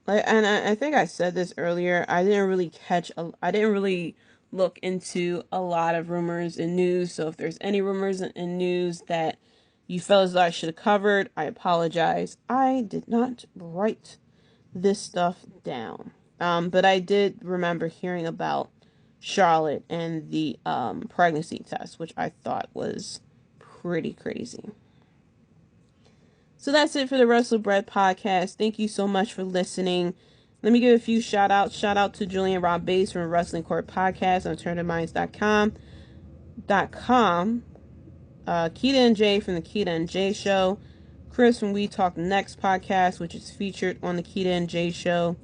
Speaker 2: I think I said this earlier. I didn't really look into a lot of rumors and news. So if there's any rumors and news that you felt as though I should have covered, I apologize. I did not write this stuff down. But I did remember hearing about Charlotte and the pregnancy test, which I thought was pretty crazy. So that's it for the Wrestlebread podcast. Thank you so much for listening. Let me give a few shout outs. Shout out to Julian Rob Bass from Wrestling Court Podcast on TurnedMinds.com. Keita and Jay from the Keita and Jay Show. Chris from We Talk Next Podcast, which is featured on the Keita and Jay Show.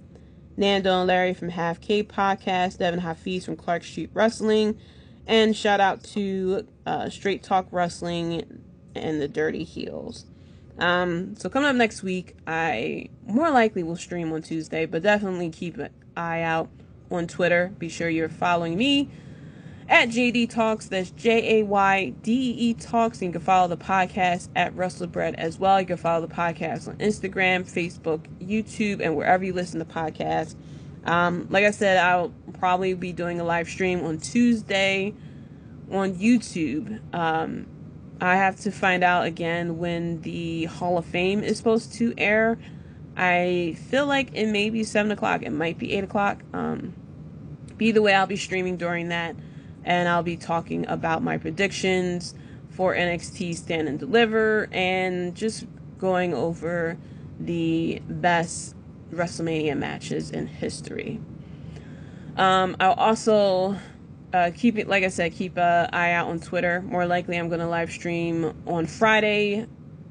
Speaker 2: Nando and Larry from Half K Podcast. Devin Hafiz from Clark Street Wrestling. And shout out to Straight Talk Wrestling and the Dirty Heels. So coming up next week, I more likely will stream on Tuesday, but definitely keep an eye out on Twitter. Be sure you're following me at Jaydee Talks. That's JAYDEE Talks. And you can follow the podcast at Wrestlebread as well. You can follow the podcast on Instagram, Facebook, YouTube, and wherever you listen to podcasts. Like I said, I'll probably be doing a live stream on Tuesday on YouTube. I have to find out again when the Hall of Fame is supposed to air. I feel like it may be 7 o'clock. It might be 8 o'clock. Either way, I'll be streaming during that. And I'll be talking about my predictions for NXT Stand and Deliver. And just going over the best WrestleMania matches in history. I'll also... keep an eye out on Twitter. More likely I'm going to live stream on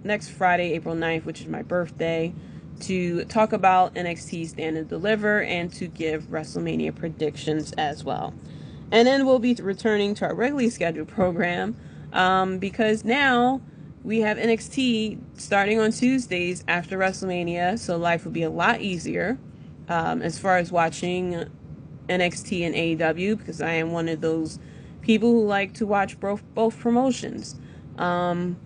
Speaker 2: next Friday, April 9th, which is my birthday, to talk about NXT Stand and Deliver and to give WrestleMania predictions as well. And then we'll be returning to our regularly scheduled program because now we have NXT starting on Tuesdays after WrestleMania, so life will be a lot easier as far as watching NXT and AEW, because I am one of those people who like to watch both promotions. And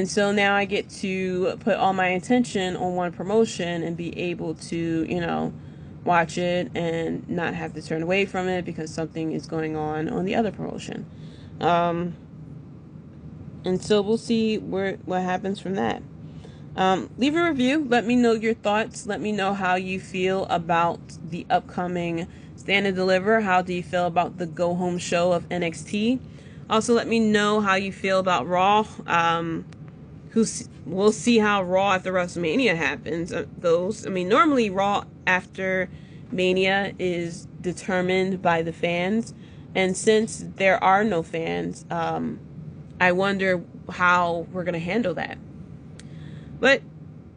Speaker 2: so now I get to put all my attention on one promotion and be able to, watch it and not have to turn away from it because something is going on the other promotion. And so we'll see what happens from that. Leave a review. Let me know your thoughts. Let me know how you feel about the upcoming Stand and Deliver. How do you feel about the go home show of NXT? Also, let me know how you feel about Raw. We'll see how Raw after WrestleMania goes. I mean, normally Raw after Mania is determined by the fans, and since there are no fans, I wonder how we're gonna handle that. But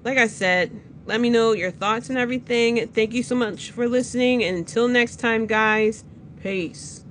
Speaker 2: like I said, let me know your thoughts and everything. Thank you so much for listening. And until next time, guys, peace.